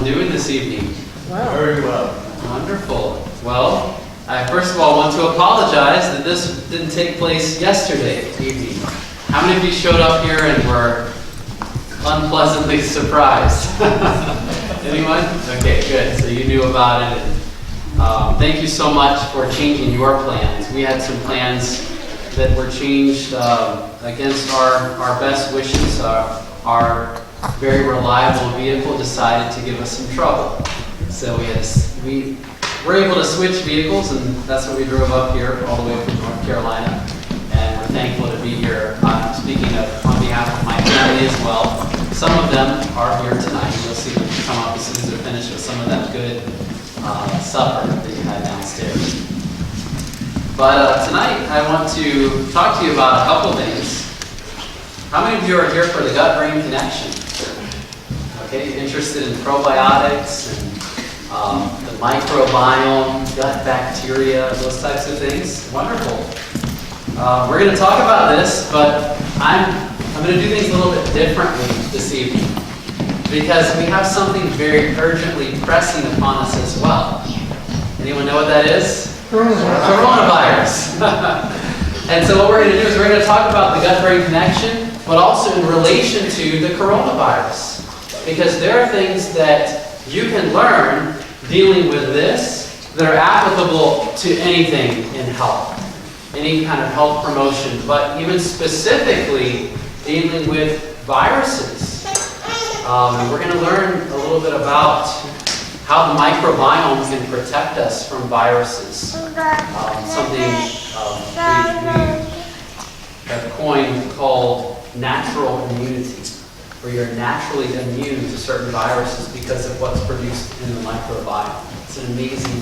doing this evening? Wow. Very well. Wonderful. Well, I first of all want to apologize that this didn't take place yesterday evening. How many of you showed up here and were unpleasantly surprised? Anyone? Okay, good. So you knew about it. And, thank you so much for changing your plans. We had some plans that were changed against our best wishes. Our very reliable vehicle decided to give us some trouble. So we were able to switch vehicles, and that's what we drove up here all the way from North Carolina. And we're thankful to be here. I'm speaking on behalf of my family as well. Some of them are here tonight. You'll see them come up as soon as they're finished with some of that good supper that you had downstairs. But tonight I want to talk to you about a couple things. How many of you are here for the gut-brain connection? Okay, interested in probiotics and the microbiome, gut bacteria, those types of things? Wonderful. We're going to talk about this, but I'm going to do things a little bit differently this evening because we have something very urgently pressing upon us as well. Anyone know what that is? Coronavirus. And so what we're going to do is we're going to talk about the gut-brain connection, but also in relation to the coronavirus. Because there are things that you can learn dealing with this that are applicable to anything in health, any kind of health promotion, but even specifically dealing with viruses. We're going to learn a little bit about how the microbiome can protect us from viruses. Something we have coined called natural immunity, where you're naturally immune to certain viruses because of what's produced in the microbiome. It's an amazing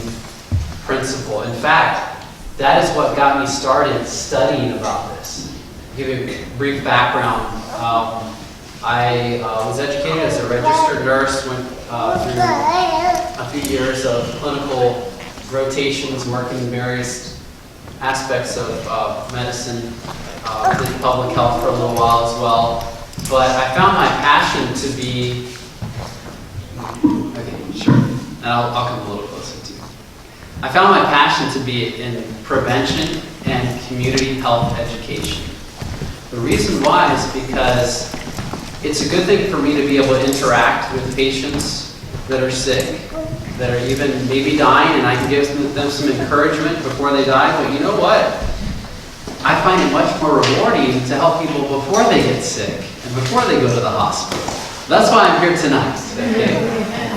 principle. In fact, that is what got me started studying about this. To give you a brief background, I was educated as a registered nurse, went through a few years of clinical rotations, working in various aspects of medicine, did public health for a little while as well. But I found my passion to be, okay, sure, and I'll come a little closer to you. I found my passion to be in prevention and community health education. The reason why is because it's a good thing for me to be able to interact with patients that are sick, that are even maybe dying, and I can give them some encouragement before they die. But you know what? I find it much more rewarding to help people before they get sick and before they go to the hospital. That's why I'm here tonight, okay?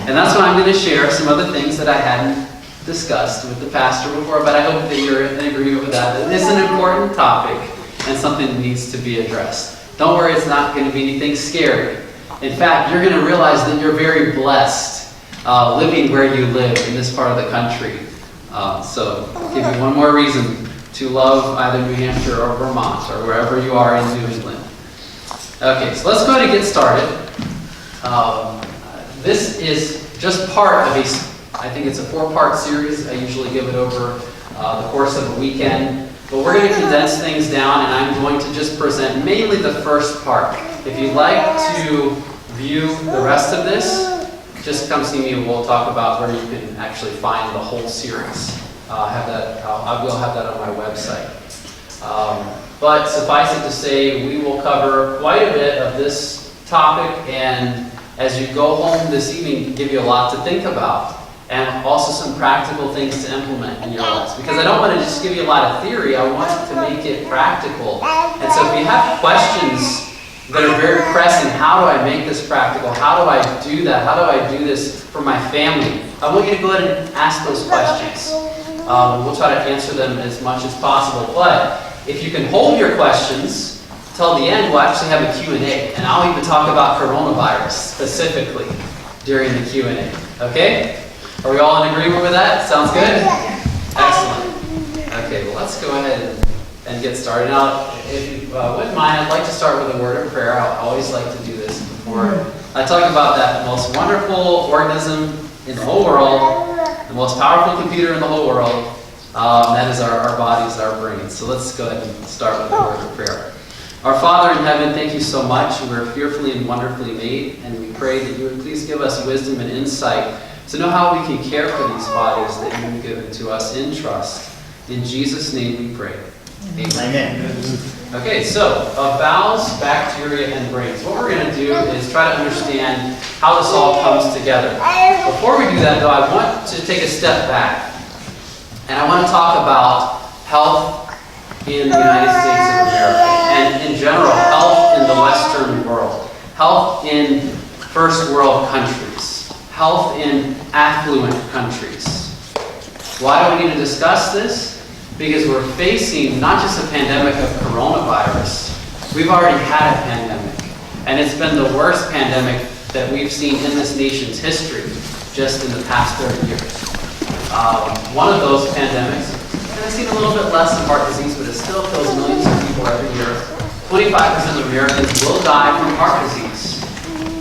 And that's why I'm going to share some other things that I hadn't discussed with the pastor before, but I hope that you're in agreement with that. That it's an important topic and something that needs to be addressed. Don't worry, it's not going to be anything scary. In fact, you're going to realize that you're very blessed living where you live in this part of the country. So I'll give you one more reason to love either New Hampshire or Vermont or wherever you are in New England. Okay, so let's go ahead and get started. This is just part of I think it's a 4-part series. I usually give it over the course of a weekend. But we're going to condense things down, and I'm going to just present mainly the first part. If you'd like to view the rest of this, just come see me and we'll talk about where you can actually find the whole series. I will have that on my website. But suffice it to say, we will cover quite a bit of this topic, and as you go home this evening, give you a lot to think about, and also some practical things to implement in your lives. Because I don't want to just give you a lot of theory, I want to make it practical. And so if you have questions that are very pressing, how do I make this practical? How do I do that? How do I do this for my family? I want you to go ahead and ask those questions. We'll try to answer them as much as possible. But if you can hold your questions till the end, we'll actually have a Q&A. And I'll even talk about coronavirus specifically during the Q&A. Okay? Are we all in agreement with that? Sounds good? Excellent. Okay, well, let's go ahead and get started. Now, if you wouldn't mind, I'd like to start with a word of prayer. I always like to do this before I talk about that most wonderful organism in the whole world, the most powerful computer in the whole world. That is our bodies, our brains. So let's go ahead and start with a word of prayer. Our Father in heaven, thank you so much. We're fearfully and wonderfully made, and we pray that you would please give us wisdom and insight to know how we can care for these bodies that you have given to us in trust. In Jesus' name we pray. Amen. Okay, so bowels, bacteria, and brains. What we're going to do is try to understand how this all comes together. Before we do that, though, I want to take a step back, and I want to talk about health in the United States of America, and in general, health in the Western world, health in first world countries, health in affluent countries. Why do we need to discuss this? Because we're facing not just a pandemic of coronavirus, we've already had a pandemic, and it's been the worst pandemic that we've seen in this nation's history just in the past 30 years. One of those pandemics, and I've seen a little bit less of heart disease, but it still kills millions of people every year. 25% of Americans will die from heart disease.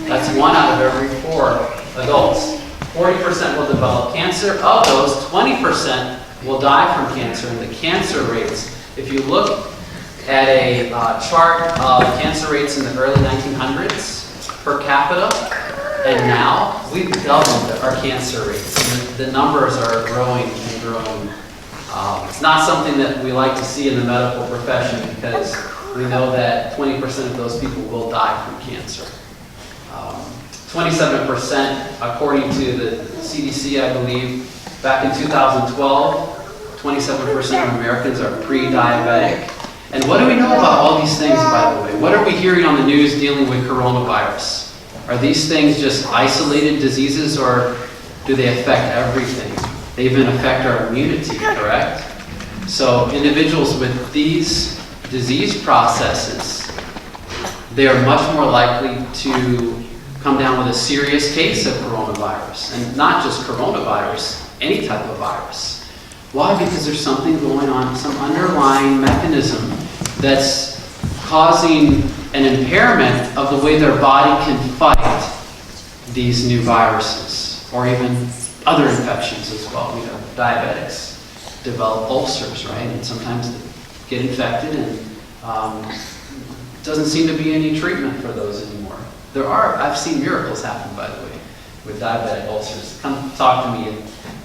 That's 1 out of every 4 adults. 40% will develop cancer. Of those, 20% will die from cancer. And the cancer rates, if you look at a chart of cancer rates in the early 1900s per capita, and now we've doubled our cancer rates. And the numbers are growing and growing. It's not something that we like to see in the medical profession because we know that 20% of those people will die from cancer. 27%, according to the CDC, I believe, back in 2012, 27% of Americans are pre-diabetic. And what do we know about all these things, by the way? What are we hearing on the news dealing with coronavirus? Are these things just isolated diseases, or do they affect everything? They even affect our immunity, correct? So individuals with these disease processes, they are much more likely to come down with a serious case of coronavirus. And not just coronavirus, any type of virus. Why? Because there's something going on, some underlying mechanism that's causing an impairment of the way their body can fight these new viruses, or even other infections as well. You know, diabetics develop ulcers, right? And sometimes they get infected, and doesn't seem to be any treatment for those anymore. I've seen miracles happen, by the way, with diabetic ulcers. Come talk to me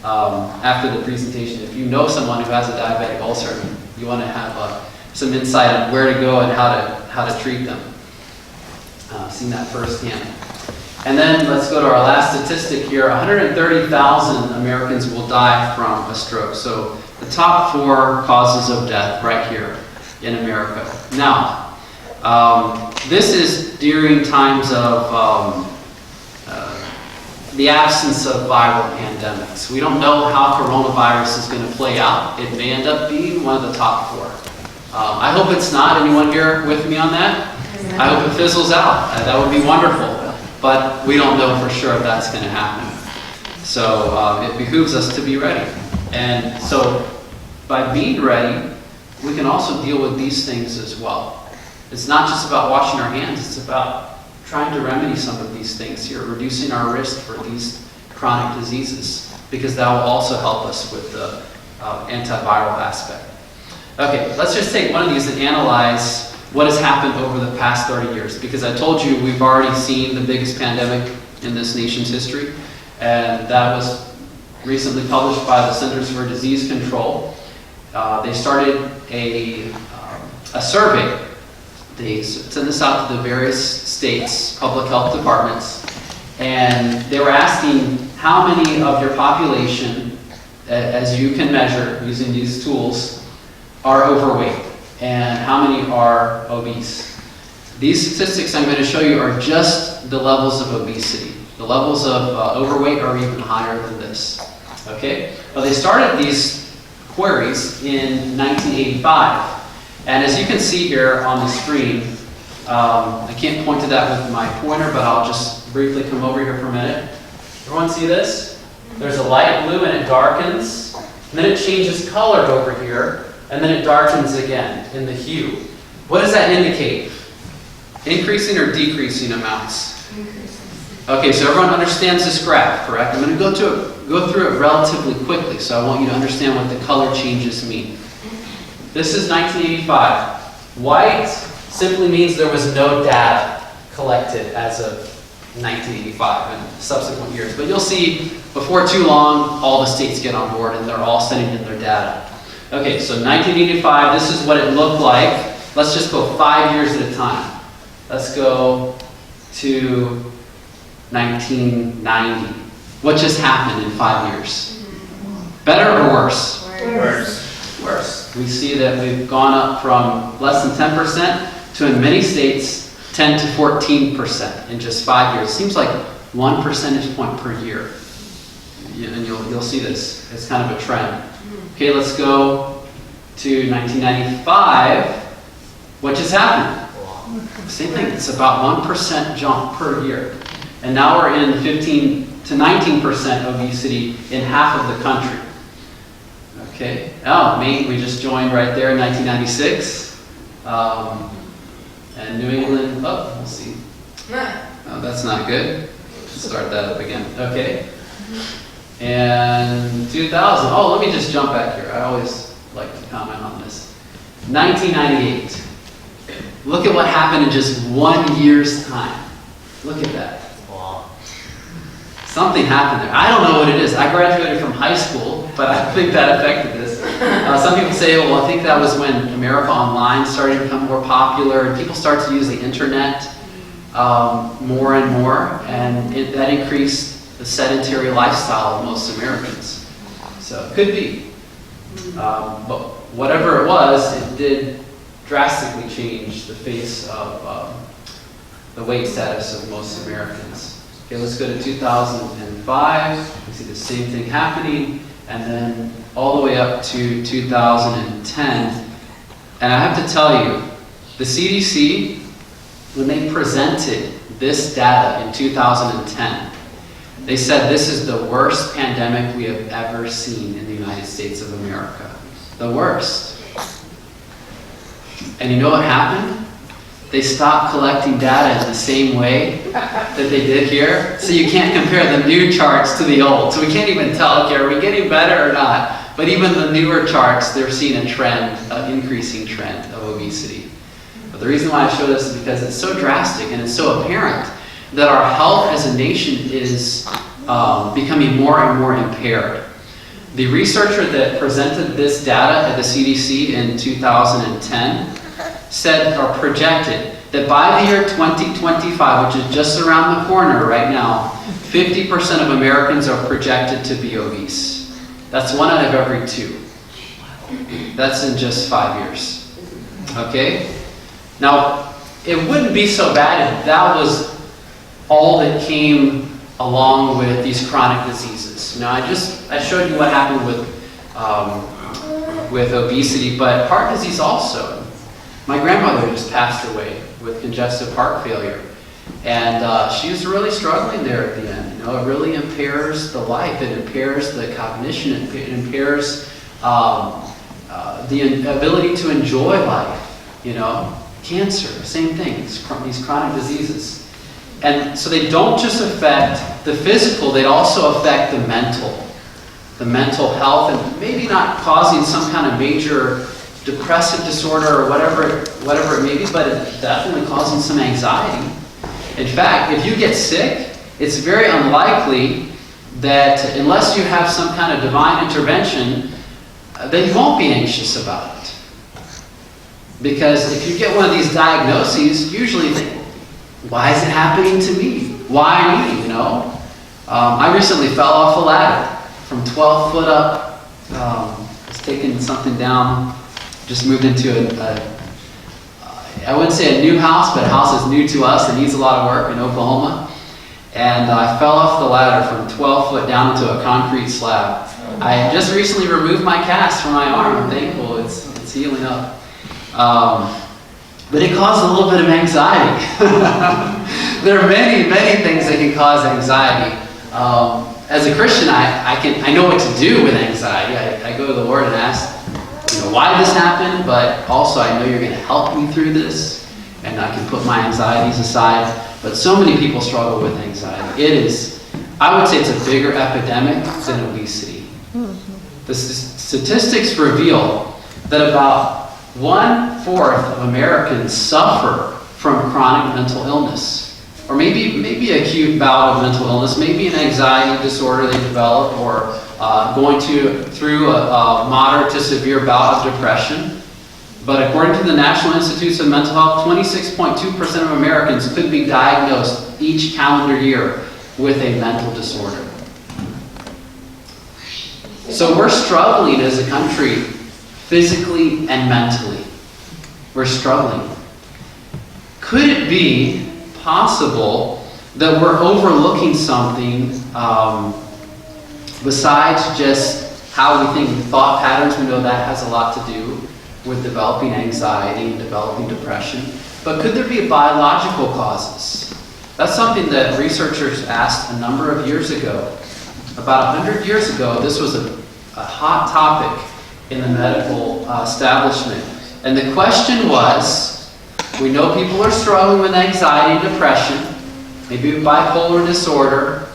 after the presentation. If you know someone who has a diabetic ulcer, and you want to have some insight on where to go and how to treat them. Seen that firsthand. And then let's go to our last statistic here. 130,000 Americans will die from a stroke. So the top 4 causes of death right here in America. Now, this is during times of the absence of viral pandemics. We don't know how coronavirus is going to play out. It may end up being one of the top 4. I hope it's not. Anyone here with me on that? I hope it fizzles out. That would be wonderful. But we don't know for sure if that's going to happen. So it behooves us to be ready. And so by being ready, we can also deal with these things as well. It's not just about washing our hands. It's about trying to remedy some of these things here, reducing our risk for these chronic diseases, because that will also help us with the antiviral aspect. Okay, let's just take one of these and analyze what has happened over the past 30 years, because I told you we've already seen the biggest pandemic in this nation's history, and that was recently published by the Centers for Disease Control. They started a survey. They sent this out to the various states' public health departments, and they were asking how many of your population, as you can measure using these tools, are overweight, and how many are obese. These statistics I'm going to show you are just the levels of obesity. The levels of overweight are even higher than this. Okay? Well, they started these queries in 1985. And as you can see here on the screen, I can't point to that with my pointer, but I'll just briefly come over here for a minute. Everyone see this? There's a light blue and it darkens, and then it changes color over here, and then it darkens again in the hue. What does that indicate? Increasing or decreasing amounts? Increasing. Okay, so everyone understands this graph, correct? I'm going to go through it relatively quickly, so I want you to understand what the color changes mean. This is 1985. White, simply means there was no data collected as of 1985 and subsequent years. But you'll see before too long, all the states get on board and they're all sending in their data. Okay, so 1985, this is what it looked like. Let's just go 5 years at a time. Let's go to 1990. What just happened in 5 years? Better or worse? Worse. Worse. We see that we've gone up from less than 10% to, in many states, 10 to 14% in just 5 years. It seems like 1 percentage point per year. And you'll see this. It's kind of a trend. Okay, let's go to 1995. What just happened? Same thing. It's about 1% jump per year. And now we're in 15 to 19% obesity in half of the country. Okay. Oh, Maine, we just joined right there in 1996. And New England, we'll see. Oh, that's not good. Start that up again. Okay. And 2000, let me just jump back here. I always like to comment on this. 1998. Look at what happened in just 1 year's time. Look at that. Wow. Something happened there. I don't know what it is. I graduated from high school, but I think that affected this. Some people say, well, I think that was when America Online started to become more popular, and people started to use the internet more and more, and that increased the sedentary lifestyle of most Americans. So it could be. But whatever it was, it did drastically change the face of the weight status of most Americans. Okay, let's go to 2005. We see the same thing happening, and then all the way up to 2010. And I have to tell you, the CDC, when they presented this data in 2010, they said this is the worst pandemic we have ever seen in the United States of America. The worst. And you know what happened? They stopped collecting data in the same way that they did here. So you can't compare the new charts to the old. So we can't even tell, okay, are we getting better or not? But even the newer charts, they're seeing a trend, an increasing trend of obesity. But the reason why I show this is because it's so drastic and it's so apparent that our health as a nation is becoming more and more impaired. The researcher that presented this data at the CDC in 2010 said or projected that by the year 2025, which is just around the corner right now, 50% of Americans are projected to be obese. That's 1 out of every 2. That's in just 5 years. Okay? Now, it wouldn't be so bad if that was all that came along with these chronic diseases. Now, I showed you what happened with obesity, but heart disease also. My grandmother just passed away with congestive heart failure, and she was really struggling there at the end. You know, it really impairs the life. It impairs the cognition. It impairs the ability to enjoy life. You know, cancer, same thing. These chronic diseases. And so they don't just affect the physical, they also affect the mental health, and maybe not causing some kind of major depressive disorder or whatever it may be, but it's definitely causing some anxiety. In fact, if you get sick, it's very unlikely that unless you have some kind of divine intervention, that you won't be anxious about it. Because if you get one of these diagnoses, usually you think, why is it happening to me? Why me, you know? I recently fell off a ladder from 12 foot up. Was taking something down. Just moved into I wouldn't say a new house, but a house that's new to us and needs a lot of work in Oklahoma. And I fell off the ladder from 12 foot down into a concrete slab. I just recently removed my cast from my arm. I'm thankful it's healing up. But it caused a little bit of anxiety. There are many, many things that can cause anxiety. As a Christian, I know what to do with anxiety. I go to the Lord and ask, why this happened, but also I know you're going to help me through this, and I can put my anxieties aside. But so many people struggle with anxiety. I would say it's a bigger epidemic than obesity. The statistics reveal that about 1/4 of Americans suffer from chronic mental illness, or maybe acute bout of mental illness, maybe an anxiety disorder they develop, or going through a moderate to severe bout of depression. But according to the National Institutes of Mental Health, 26.2% of Americans could be diagnosed each calendar year with a mental disorder. So we're struggling as a country, physically and mentally. We're struggling. Could it be possible that we're overlooking something besides just how we think, thought patterns? We know that has a lot to do with developing anxiety and developing depression. But could there be biological causes? That's something that researchers asked a number of years ago. About 100 years ago, this was a hot topic in the medical establishment. And the question was, we know people are struggling with anxiety and depression, maybe bipolar disorder,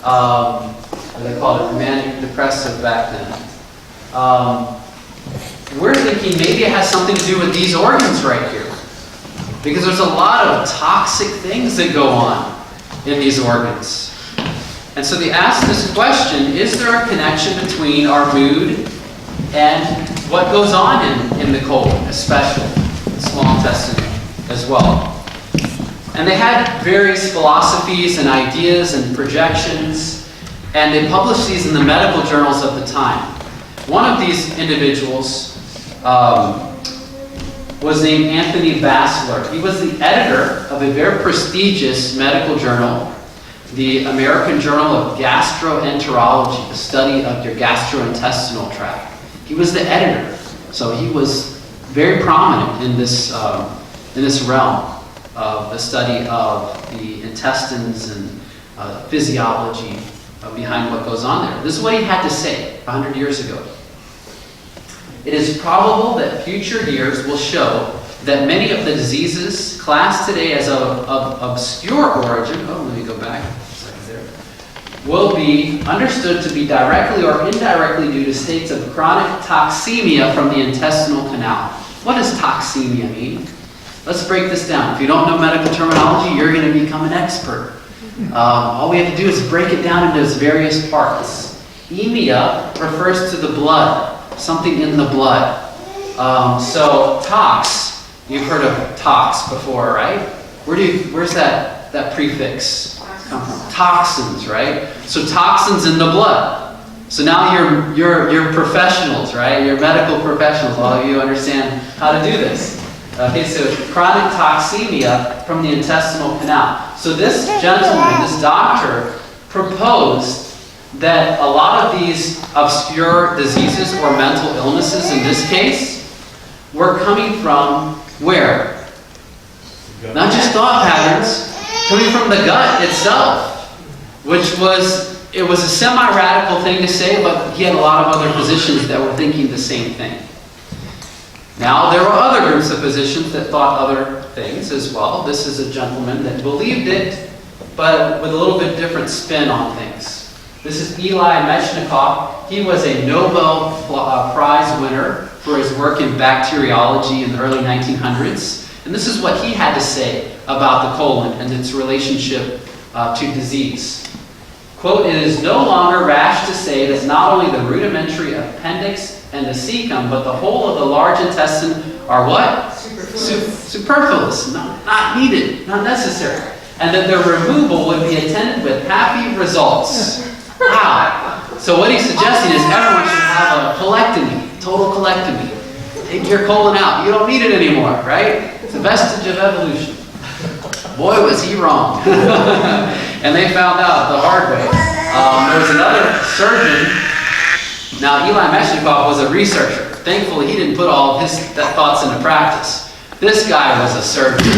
what they called it, manic depressive back then. We're thinking maybe it has something to do with these organs right here, because there's a lot of toxic things that go on in these organs. And so they asked this question, is there a connection between our mood and what goes on in the colon, especially the small intestine as well? And they had various philosophies and ideas and projections, and they published these in the medical journals of the time. One of these individuals was named Anthony Bassler. He was the editor of a very prestigious medical journal, the American Journal of Gastroenterology, the study of your gastrointestinal tract. He was the editor, so he was very prominent in this realm of the study of the intestines and physiology behind what goes on there. This is what he had to say 100 years ago. It is probable that future years will show that many of the diseases classed today as of obscure origin, let me go back a second there, will be understood to be directly or indirectly due to states of chronic toxemia from the intestinal canal. What does toxemia mean? Let's break this down. If you don't know medical terminology, you're going to become an expert. All we have to do is break it down into its various parts. Emia refers to the blood. Something in the blood. So tox, you've heard of tox before, right? Where's that prefix come from? Toxins, right? So toxins in the blood. So now you're professionals, right? You're medical professionals. All of you understand how to do this. Okay, so chronic toxemia from the intestinal canal. So this gentleman, this doctor, proposed that a lot of these obscure diseases or mental illnesses in this case were coming from where? Not just thought patterns, coming from the gut itself, which was a semi-radical thing to say, but he had a lot of other physicians that were thinking the same thing. Now, there were other groups of physicians that thought other things as well. This is a gentleman that believed it, but with a little bit different spin on things. This is Eli Meihardt. He was a Nobel Prize winner for his work in bacteriology in the early 1900s. And this is what he had to say about the colon and its relationship to disease. Quote, "It is no longer rash to say that not only the rudimentary appendix and the cecum, but the whole of the large intestine are what? Superfluous, not needed, not necessary. And that their removal would be attended with happy results." Wow. So what he's suggesting is everyone should have a colectomy, total colectomy. Take your colon out. You don't need it anymore, right? It's a vestige of evolution. Boy, was he wrong. And they found out the hard way. There was another surgeon. Now, Eli Meihardt was a researcher. Thankfully, he didn't put all of his thoughts into practice. This guy was a surgeon.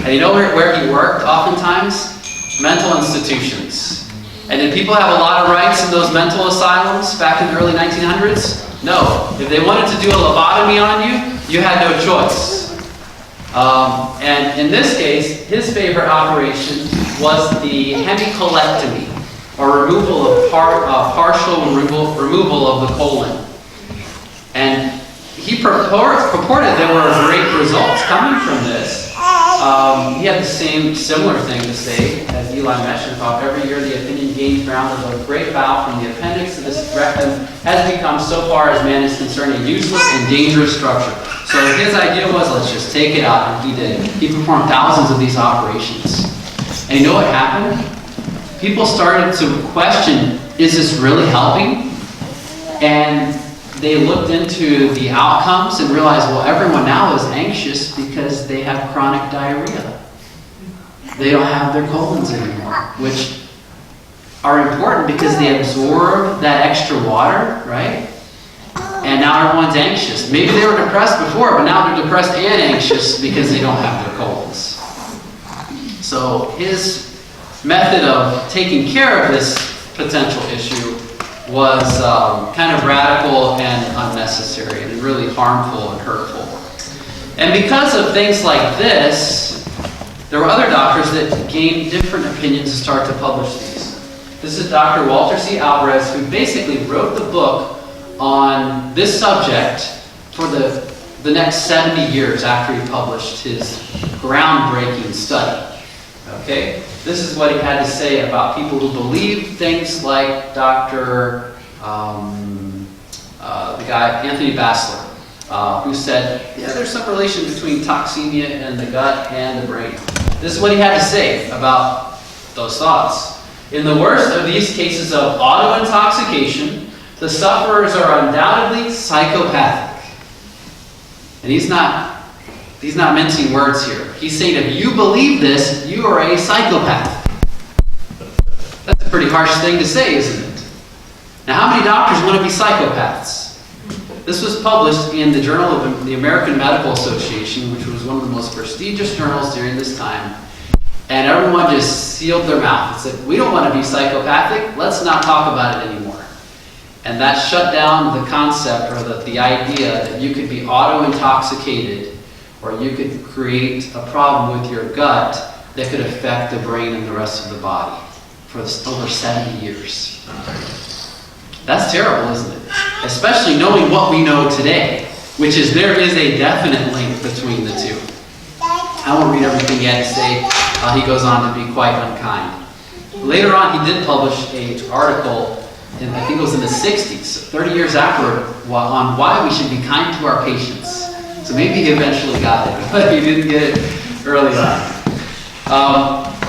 And you know where he worked oftentimes? Mental institutions. And did people have a lot of rights in those mental asylums back in the early 1900s? No. If they wanted to do a lobotomy on you, you had no choice. And in this case, his favorite operation was the hemicolectomy, or removal of partial removal of the colon. And he purports reported there were great results coming from this. He had the similar thing to say as Eli Meschenkoff. Every year the opinion gained ground that a great bowel from the appendix to this rectum has become, so far as man is concerned, a useless and dangerous structure. So his idea was, let's just take it out, and he did. He performed thousands of these operations. And you know what happened? People started to question, is this really helping? And they looked into the outcomes and realized, well, everyone now is anxious because they have chronic diarrhea. They don't have their colons anymore, which are important because they absorb that extra water, right? And now everyone's anxious. Maybe they were depressed before, but now they're depressed and anxious because they don't have their colons. So his method of taking care of this potential issue was kind of radical and unnecessary and really harmful and hurtful. And because of things like this, there were other doctors that gained different opinions and started to publish these. This is Dr. Walter C. Alvarez, who basically wrote the book on this subject for the next 70 years after he published his groundbreaking study. Okay? This is what he had to say about people who believe things like Dr. The guy, Anthony Bassler, who said, yeah, there's some relation between toxemia and the gut and the brain. This is what he had to say about those thoughts. In the worst of these cases of auto-intoxication, the sufferers are undoubtedly psychopathic. And he's not mincing words here. He's saying if you believe this, you are a psychopath. That's a pretty harsh thing to say, isn't it? Now, how many doctors want to be psychopaths? This was published in the Journal of the American Medical Association, which was one of the most prestigious journals during this time. And everyone just sealed their mouth and said, we don't want to be psychopathic. Let's not talk about it anymore. And that shut down the concept or the idea that you could be auto-intoxicated or you could create a problem with your gut that could affect the brain and the rest of the body for over 70 years. That's terrible, isn't it? Especially knowing what we know today, which is there is a definite link between the two. I won't read everything he had to say. He goes on to be quite unkind. Later on, he did publish an article, I think it was in the 60s, 30 years afterward, on why we should be kind to our patients. So maybe he eventually got it, but he didn't get it early on.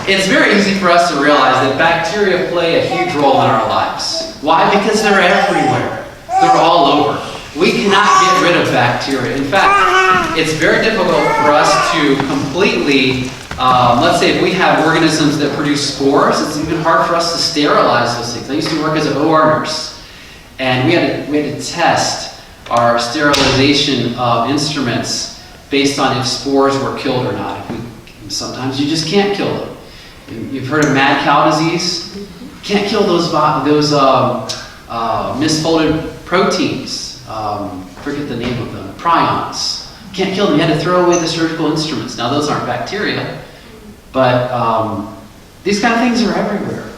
It's very easy for us to realize that bacteria play a huge role in our lives. Why? Because they're everywhere. They're all over. We cannot get rid of bacteria. In fact, it's very difficult for us to completely, let's say if we have organisms that produce spores, it's even hard for us to sterilize those things. I used to work as an OR nurse, and we had to test our sterilization of instruments based on if spores were killed or not. Sometimes you just can't kill them. You've heard of mad cow disease? You can't kill those misfolded proteins. Forget the name of them. Prions. Can't kill them. You had to throw away the surgical instruments. Now those aren't bacteria, but these kind of things are everywhere.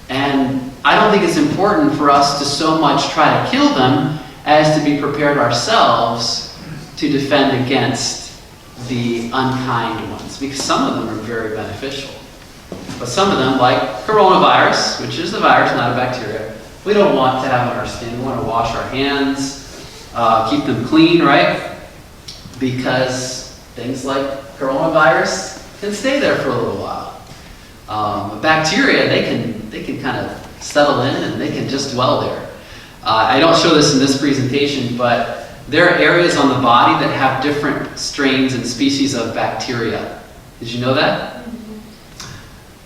And I don't think it's important for us to so much try to kill them as to be prepared ourselves to defend against the unkind ones, because some of them are very beneficial. But some of them, like coronavirus, which is the virus, not a bacteria, we don't want to have on our skin. We want to wash our hands, keep them clean, right? Because things like coronavirus can stay there for a little while. But bacteria, they can kind of settle in and they can just dwell there. I don't show this in this presentation, but there are areas on the body that have different strains and species of bacteria. Did you know that?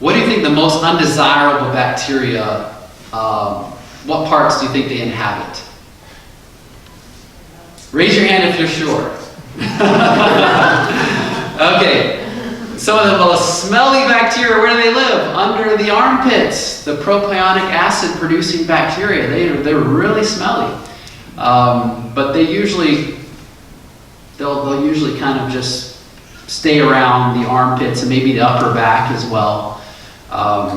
What do you think the most undesirable bacteria, what parts do you think they inhabit? Raise your hand if you're sure. Okay. Some of the most smelly bacteria, where do they live? Under the armpits. The propionic acid producing bacteria. They're really smelly. But they'll usually kind of just stay around the armpits and maybe the upper back as well.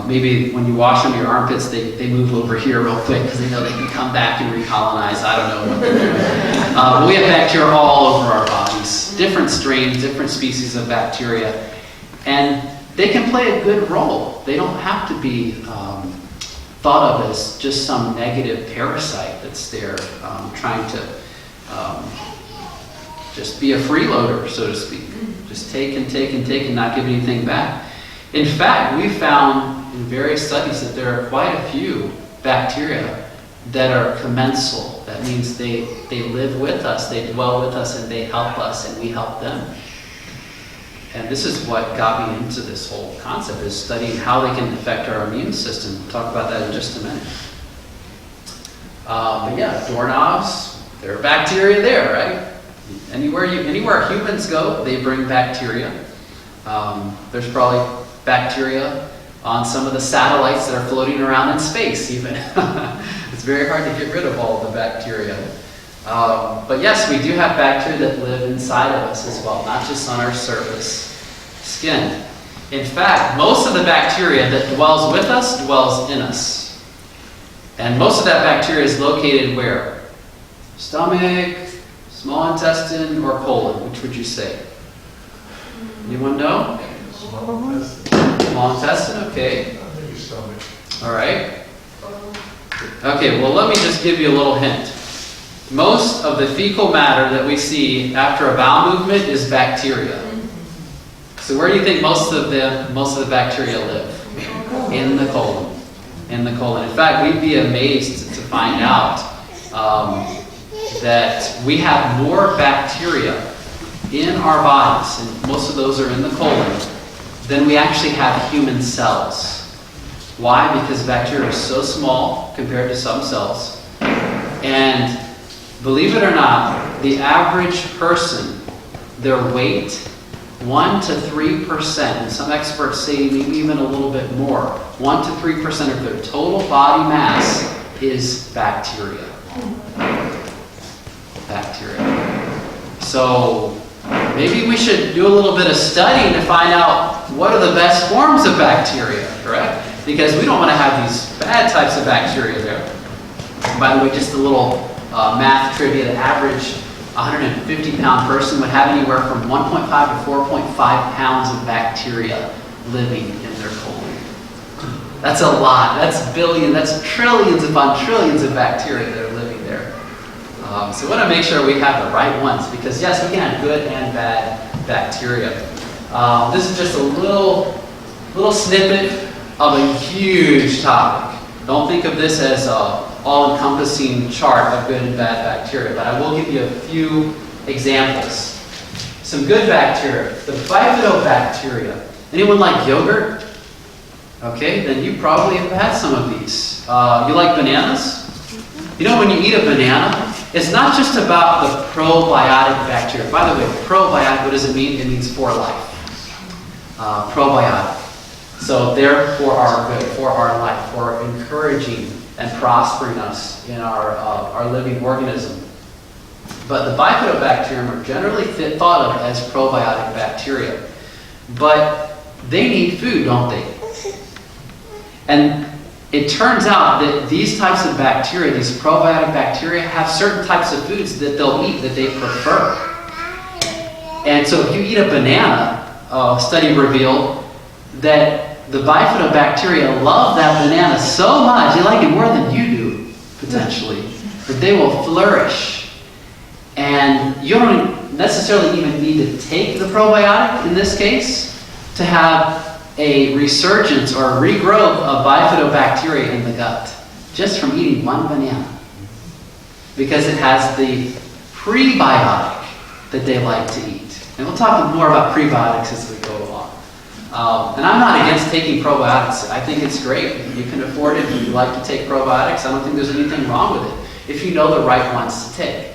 Maybe when you wash them, your armpits, they move over here real quick because they know they can come back and recolonize. I don't know what they're doing. But we have bacteria all over our bodies. Different strains, different species of bacteria. And they can play a good role. They don't have to be thought of as just some negative parasite that's there trying to just be a freeloader, so to speak. Just take and take and take and not give anything back. In fact, we found in various studies that there are quite a few bacteria that are commensal. That means they live with us, they dwell with us, and they help us, and we help them. And this is what got me into this whole concept, is studying how they can affect our immune system. We'll talk about that in just a minute. But yeah, doorknobs, there are bacteria there, right? Anywhere humans go, they bring bacteria. There's probably bacteria on some of the satellites that are floating around in space even. It's very hard to get rid of all of the bacteria. But yes, we do have bacteria that live inside of us as well, not just on our surface skin. In fact, most of the bacteria that dwells with us dwells in us. And most of that bacteria is located where? Stomach, small intestine, or colon? Which would you say? Anyone know? Small intestine, okay. All right. Okay, well, let me just give you a little hint. Most of the fecal matter that we see after a bowel movement is bacteria. So where do you think most of the bacteria live? In the colon. In the colon. In fact, we'd be amazed to find out that we have more bacteria in our bodies, and most of those are in the colon, than we actually have human cells. Why? Because bacteria are so small compared to some cells. And believe it or not, the average person, their weight, 1 to 3%, and some experts say maybe even a little bit more, 1 to 3% of their total body mass is bacteria. Bacteria. So maybe we should do a little bit of studying to find out what are the best forms of bacteria, correct? Because we don't want to have these bad types of bacteria there. By the way, just a little math trivia, the average 150-pound person would have anywhere from 1.5 to 4.5 pounds of bacteria living in their colon. That's a lot. That's billions, that's trillions upon trillions of bacteria that are living there. So we want to make sure we have the right ones, because yes, we can have good and bad bacteria. This is just a little snippet of a huge topic. Don't think of this as an all-encompassing chart of good and bad bacteria, but I will give you a few examples. Some good bacteria, the bifidobacteria. Anyone like yogurt? Okay, then you probably have had some of these. You like bananas? You know, when you eat a banana, it's not just about the probiotic bacteria. By the way, probiotic, what does it mean? It means for life. Probiotic. So they're for our good, for our life, for encouraging and prospering us in our living organism. But the bifidobacterium are generally thought of as probiotic bacteria. But they need food, don't they? And it turns out that these types of bacteria, these probiotic bacteria, have certain types of foods that they'll eat that they prefer. And so if you eat a banana, a study revealed that the bifidobacteria love that banana so much, they like it more than you do, potentially, that they will flourish. And you don't necessarily even need to take the probiotic, in this case, to have a resurgence or a regrowth of bifidobacteria in the gut, just from eating one banana. Because it has the prebiotic that they like to eat. And we'll talk more about prebiotics as we go along. And I'm not against taking probiotics. I think it's great. If you can afford it, if you like to take probiotics, I don't think there's anything wrong with it, if you know the right ones to take.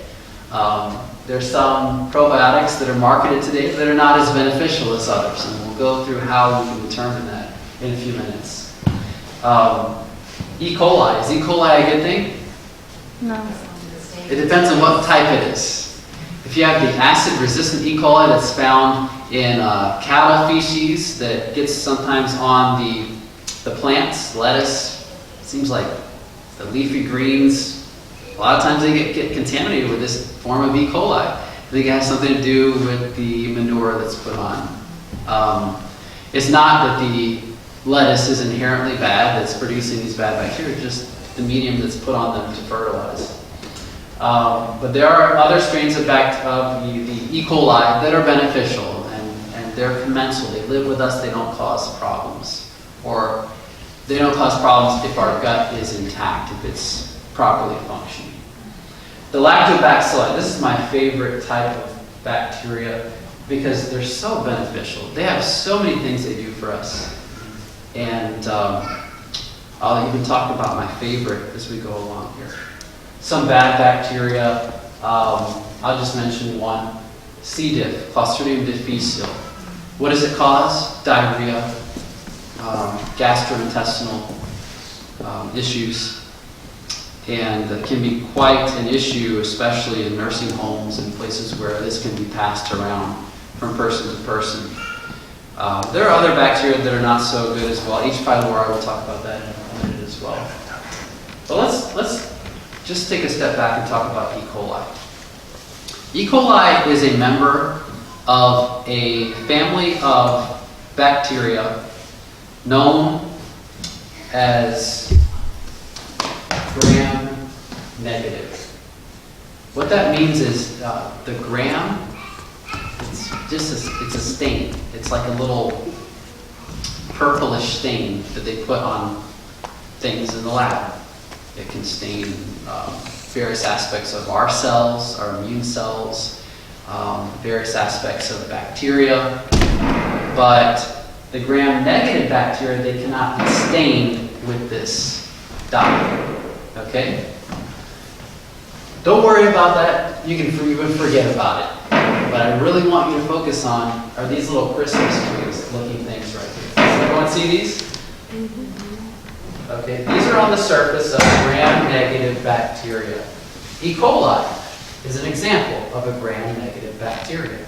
There's some probiotics that are marketed today that are not as beneficial as others, and we'll go through how we can determine that in a few minutes. E. coli. Is E. coli a good thing? No. It depends on what type it is. If you have the acid-resistant E. coli that's found in cattle feces that gets sometimes on the The plants, lettuce, seems like the leafy greens, a lot of times they get contaminated with this form of E. coli. I think it has something to do with the manure that's put on. It's not that the lettuce is inherently bad, that's producing these bad bacteria, just the medium that's put on them to fertilize. But there are other strains of the E. coli that are beneficial, and they're commensal. They live with us, they don't cause problems. Or they don't cause problems if our gut is intact, if it's properly functioning. The lactobacilli, this is my favorite type of bacteria because they're so beneficial. They have so many things they do for us. And I'll even talk about my favorite as we go along here. Some bad bacteria, I'll just mention one. C. diff, Clostridium difficile. What does it cause? Diarrhea, gastrointestinal issues. And it can be quite an issue, especially in nursing homes and places where this can be passed around from person to person. There are other bacteria that are not so good as well. H. pylori, we'll talk about that in a minute as well. But let's just take a step back and talk about E. coli. E. coli is a member of a family of bacteria known as gram-negative. What that means is the gram, it's a stain. It's like a little purplish stain that they put on things in the lab. It can stain various aspects of our cells, our immune cells, various aspects of bacteria. But the gram-negative bacteria, they cannot be stained with this dye. Okay? Don't worry about that. You can even forget about it. But I really want you to focus on are these little Christmas trees looking things right here. Does everyone see these? Okay, these are on the surface of gram-negative bacteria. E. coli is an example of a gram-negative bacteria.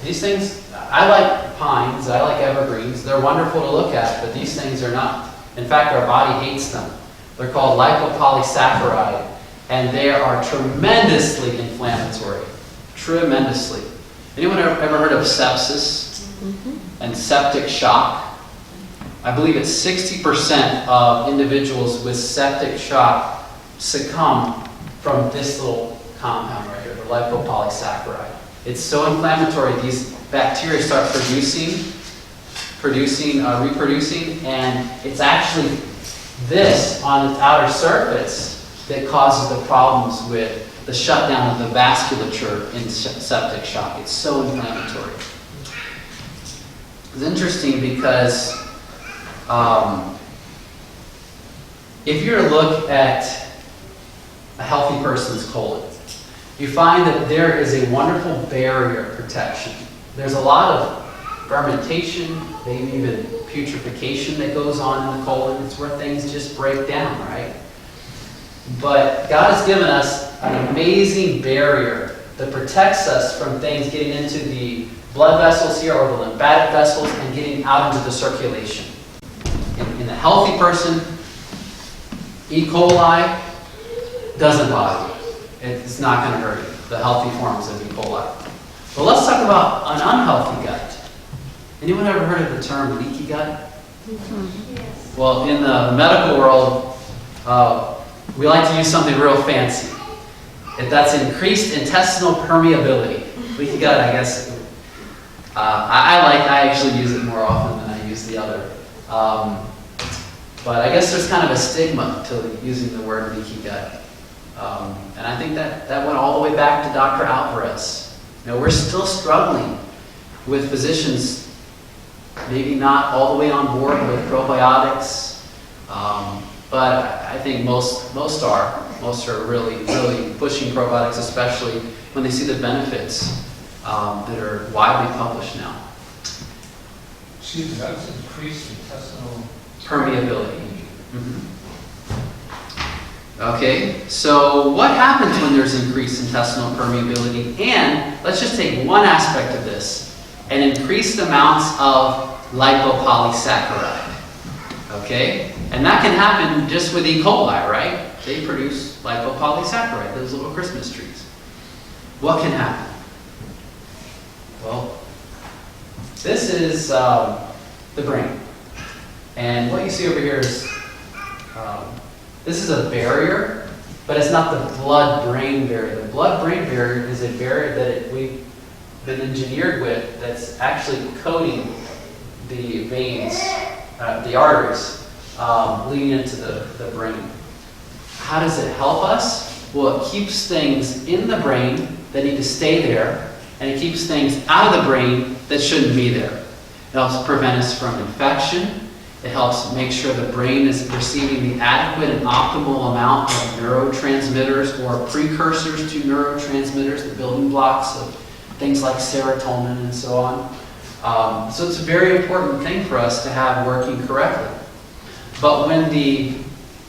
These things, I like pines, I like evergreens. They're wonderful to look at, but these things are not. In fact, our body hates them. They're called lipopolysaccharide, and they are tremendously inflammatory. Tremendously. Anyone ever heard of sepsis and septic shock? I believe it's 60% of individuals with septic shock succumb from this little compound right here, the lipopolysaccharide. It's so inflammatory, these bacteria start reproducing, and it's actually this on its outer surface that causes the problems with the shutdown of the vasculature in septic shock. It's so inflammatory. It's interesting because if you were to look at a healthy person's colon, you find that there is a wonderful barrier protection. There's a lot of fermentation, maybe even putrefaction that goes on in the colon. It's where things just break down, right? But God has given us an amazing barrier that protects us from things getting into the blood vessels here or the lymphatic vessels and getting out into the circulation. In a healthy person, E. coli doesn't bother you. It's not going to hurt you, the healthy forms of E. coli. But let's talk about an unhealthy gut. Anyone ever heard of the term leaky gut? Yes. Well, in the medical world, we like to use something real fancy. That's increased intestinal permeability. Leaky gut, I guess. I actually use it more often than I use the other. But I guess there's kind of a stigma to using the word leaky gut. And I think that went all the way back to Dr. Alvarez. You know, we're still struggling with physicians maybe not all the way on board with probiotics. But I think most are. Most are really pushing probiotics, especially when they see the benefits that are widely published now. Excuse me, that's increased intestinal permeability. Okay, so what happens when there's increased intestinal permeability? And let's just take one aspect of this, an increased amounts of lipopolysaccharide. Okay? And that can happen just with E. coli, right? They produce lipopolysaccharide, those little Christmas trees. What can happen? Well, this is the brain. And what you see over here is, this is a barrier, but it's not the blood-brain barrier. The blood-brain barrier is a barrier that we've been engineered with that's actually coating the veins, the arteries, leading into the brain. How does it help us? Well, it keeps things in the brain that need to stay there, and it keeps things out of the brain that shouldn't be there. It helps prevent us from infection. It helps make sure the brain is receiving the adequate and optimal amount of neurotransmitters or precursors to neurotransmitters, the building blocks of things like serotonin and so on. So it's a very important thing for us to have working correctly. But when the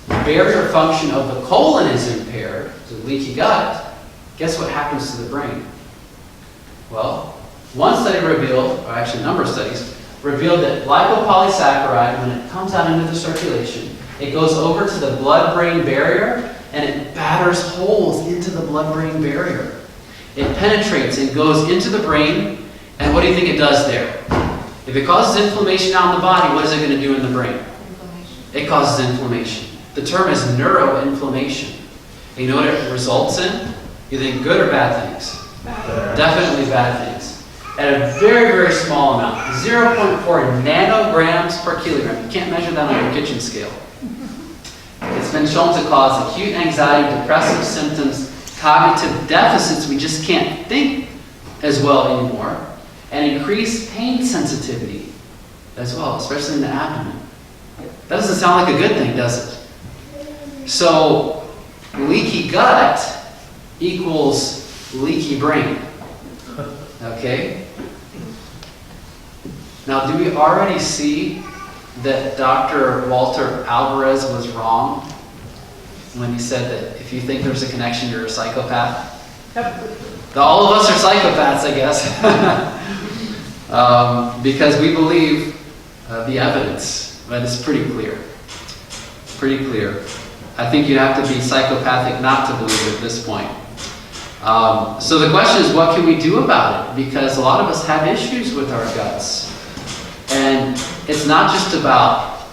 barrier function of the colon is impaired, so leaky gut, guess what happens to the brain? Well, one study revealed, or actually a number of studies, revealed that lipopolysaccharide, when it comes out into the circulation, it goes over to the blood-brain barrier and it batters holes into the blood-brain barrier. It penetrates and goes into the brain, and what do you think it does there? If it causes inflammation out in the body, what is it going to do in the brain? Inflammation. It causes inflammation. The term is neuroinflammation. And you know what it results in? You think good or bad things? Bad. Definitely bad things. At a very, very small amount, 0.4 nanograms per kilogram. You can't measure that on your kitchen scale. It's been shown to cause acute anxiety, depressive symptoms, cognitive deficits, we just can't think as well anymore, and increased pain sensitivity as well, especially in the abdomen. That doesn't sound like a good thing, does it? So, leaky gut equals leaky brain. Okay? Now, do we already see that Dr. Walter Alvarez was wrong when he said that if you think there's a connection, you're a psychopath? Yep. All of us are psychopaths, I guess. Because we believe the evidence, but it's pretty clear. Pretty clear. I think you'd have to be psychopathic not to believe at this point. So the question is, what can we do about it? Because a lot of us have issues with our guts. And it's not just about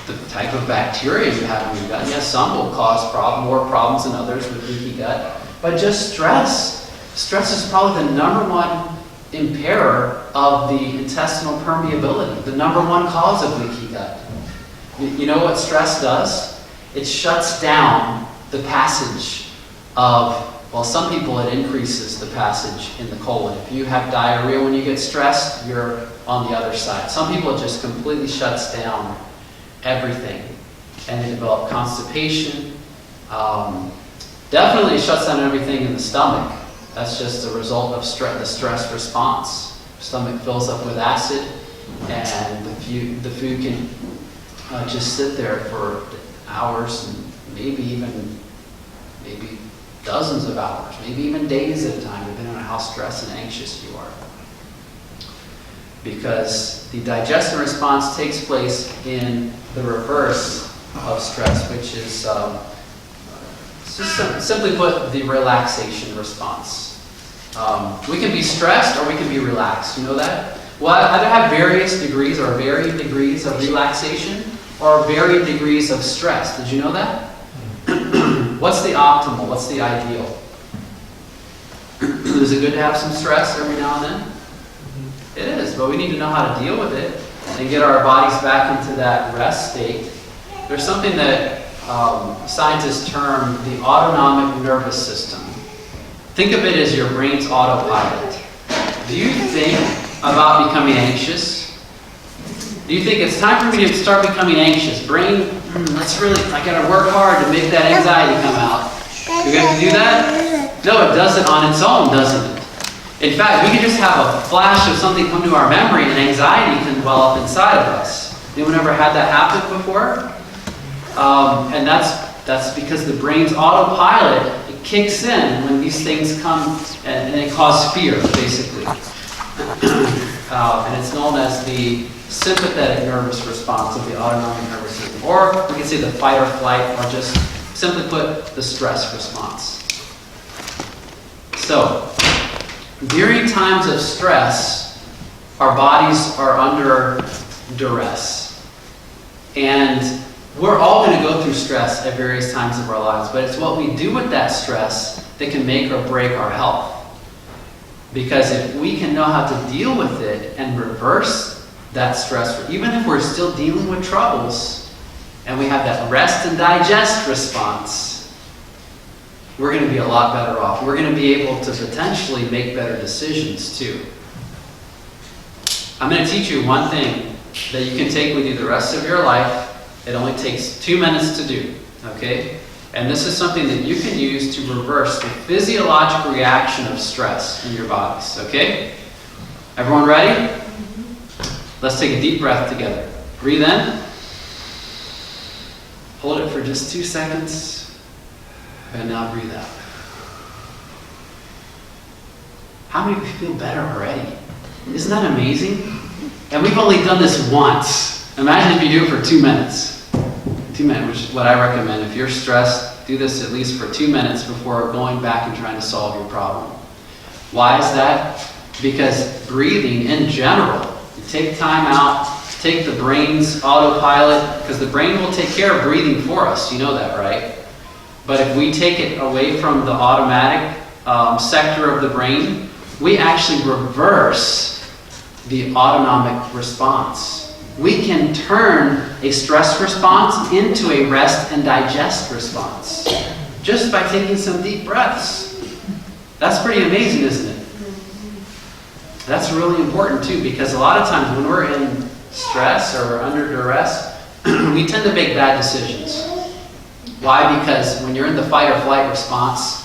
the type of bacteria you have in your gut. Yes, some will cause more problems than others with leaky gut. But just stress. Stress is probably the number one impairer of the intestinal permeability, the number one cause of leaky gut. You know what stress does? It shuts down the passage of, well, some people it increases the passage in the colon. If you have diarrhea when you get stressed, you're on the other side. Some people it just completely shuts down everything, and they develop constipation. Definitely shuts down everything in the stomach. That's just a result of the stress response. Stomach fills up with acid, and the food can just sit there for hours and maybe dozens of hours, maybe even days at a time, depending on how stressed and anxious you are. Because the digestive response takes place in the reverse of stress, which is just simply put, the relaxation response. We can be stressed or we can be relaxed. You know that? Well, I either have various degrees or varying degrees of relaxation or varying degrees of stress. Did you know that? What's the optimal? What's the ideal? Is it good to have some stress every now and then? It is, but we need to know how to deal with it and get our bodies back into that rest state. There's something that scientists term the autonomic nervous system. Think of it as your brain's autopilot. Do you think about becoming anxious? Do you think it's time for me to start becoming anxious? Brain, I gotta work hard to make that anxiety come out. You're going to do that? No, it does it on its own, doesn't it? In fact, we can just have a flash of something come to our memory and anxiety can develop inside of us. Anyone ever had that happen before? And that's because the brain's autopilot, it kicks in when these things come and they cause fear, basically. And it's known as the sympathetic nervous response of the autonomic nervous system. Or we can say the fight or flight, or just simply put, the stress response. So, during times of stress, our bodies are under duress. And we're all going to go through stress at various times of our lives, but it's what we do with that stress that can make or break our health. Because if we can know how to deal with it and reverse that stress, even if we're still dealing with troubles, and we have that rest and digest response, we're going to be a lot better off. We're going to be able to potentially make better decisions too. I'm going to teach you one thing that you can take with you the rest of your life. It only takes 2 minutes to do, okay? And this is something that you can use to reverse the physiological reaction of stress in your bodies, okay? Everyone ready? Let's take a deep breath together. Breathe in. Hold it for just 2 seconds. And now breathe out. How many of you feel better already? Isn't that amazing? And we've only done this once. Imagine if you do it for 2 minutes. 2 minutes, which is what I recommend. If you're stressed, do this at least for 2 minutes before going back and trying to solve your problem. Why is that? Because breathing in general, you take time out, take the brain's autopilot, because the brain will take care of breathing for us. You know that, right? But if we take it away from the automatic sector of the brain, we actually reverse the autonomic response. We can turn a stress response into a rest and digest response just by taking some deep breaths. That's pretty amazing, isn't it? That's really important too, because a lot of times when we're in stress or under duress, we tend to make bad decisions. Why? Because when you're in the fight or flight response,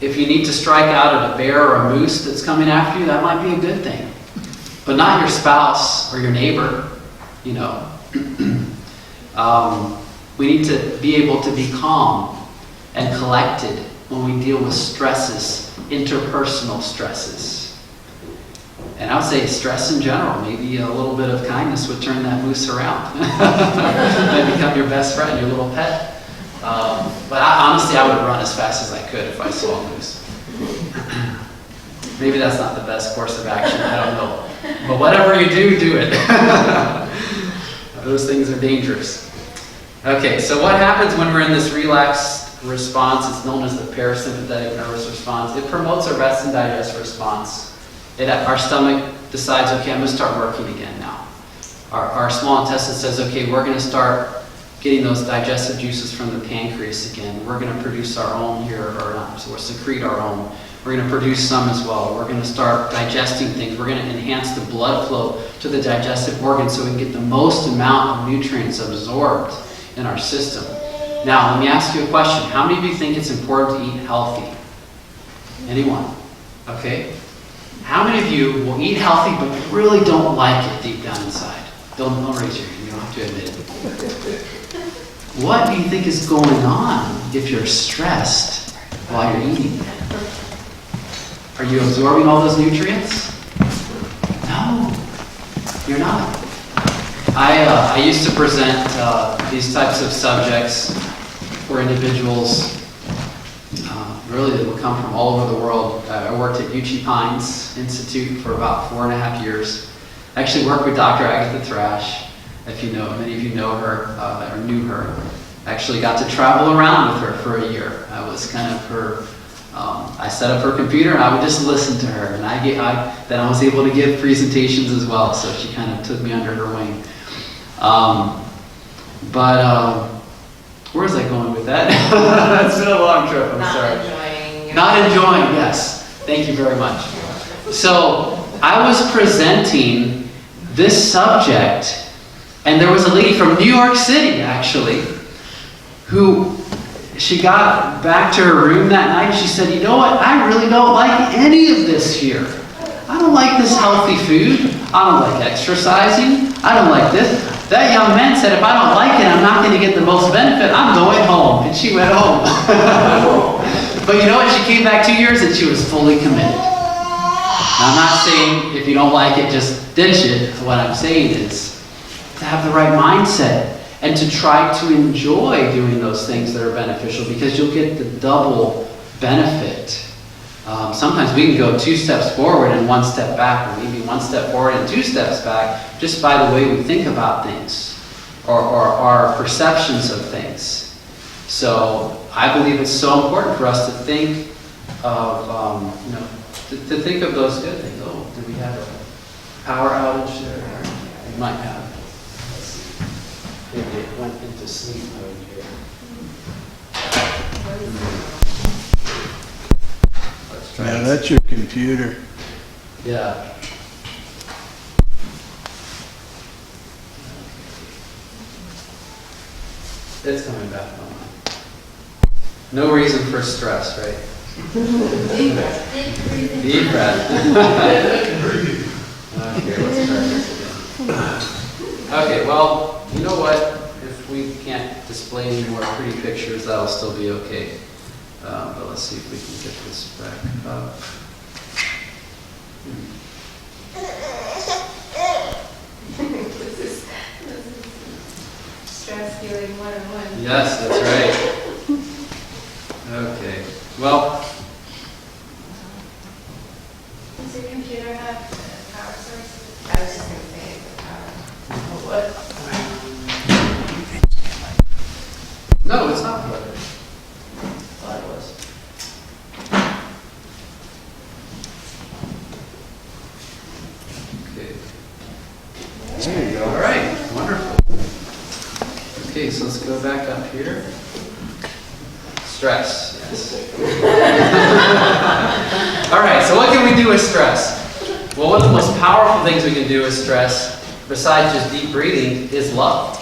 if you need to strike out at a bear or a moose that's coming after you, that might be a good thing. But not your spouse or your neighbor, you know. We need to be able to be calm and collected when we deal with stresses, interpersonal stresses. And I would say stress in general, maybe a little bit of kindness would turn that moose around. Might become your best friend, your little pet. But honestly, I would run as fast as I could if I saw a moose. Maybe that's not the best course of action, I don't know. But whatever you do, do it. Those things are dangerous. Okay, so what happens when we're in this relaxed response? It's known as the parasympathetic nervous response. It promotes a rest and digest response. Our stomach decides, okay, I'm going to start working again now. Our small intestine says, okay, we're going to start getting those digestive juices from the pancreas again. We're going to produce our own here, or not, so we'll secrete our own. We're going to produce some as well. We're going to start digesting things. We're going to enhance the blood flow to the digestive organs so we can get the most amount of nutrients absorbed in our system. Now, let me ask you a question. How many of you think it's important to eat healthy? Anyone? Okay. How many of you will eat healthy but really don't like it deep down inside? Don't raise your hand. You don't have to admit it. What do you think is going on if you're stressed while you're eating? Are you absorbing all those nutrients? No, you're not. I used to present these types of subjects for individuals really that would come from all over the world. I worked at Uchee Pines Institute for about 4.5 years. I actually worked with Dr. Agatha Thrash, if you know, many of you know her or knew her. I actually got to travel around with her for a year. I was kind of her, I set up her computer and I would just listen to her. And then I was able to give presentations as well, so she kind of took me under her wing. Where was I going with that? It's been a long trip, I'm sorry. Not enjoying, yes. Thank you very much. So, I was presenting this subject, and there was a lady from New York City, actually, who, she got back to her room that night, and she said, you know what, I really don't like any of this here. I don't like this healthy food. I don't like exercising. I don't like this. That young man said, if I don't like it, I'm not going to get the most benefit. I'm going home. And she went home. But you know what? She came back 2 years and she was fully committed. Now, I'm not saying if you don't like it, just ditch it. What I'm saying is, to have the right mindset and to try to enjoy doing those things that are beneficial, because you'll get the double benefit. Sometimes we can go 2 steps forward and 1 step back, or maybe 1 step forward and 2 steps back, just by the way we think about things, or our perceptions of things. So I believe it's so important for us to think of, to think of those good things. Oh, do we have a power outage there? We might have. Let's see. Maybe it went into sleep mode here. Let's try Now this. that's your computer. Yeah. It's coming back online. No reason for stress, right? Deep breath. Deep breath. Okay, let's try this again. Okay, well, you know what? If we can't display any more pretty pictures, that'll still be okay. But let's see if we can get this back up. This is stress healing 101. Yes, that's right. Okay, well, Does your computer have a power source? I was just going to say the power. what? No, it's not plugged in. Thought it was. Okay. There you All go. right, wonderful. Okay, so let's go back up here. Stress, yes. All right, so what can we do with stress? Well, one of the most powerful things we can do with stress, besides just deep breathing, is love.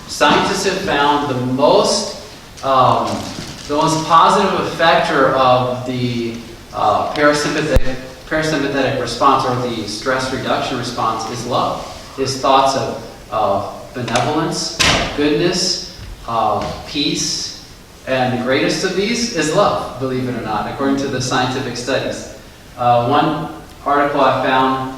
Scientists have found the most positive effector of the parasympathetic response, or the stress reduction response, is love. Is thoughts of benevolence, of goodness, of peace, and the greatest of these is love, believe it or not, according to the scientific studies. One article I found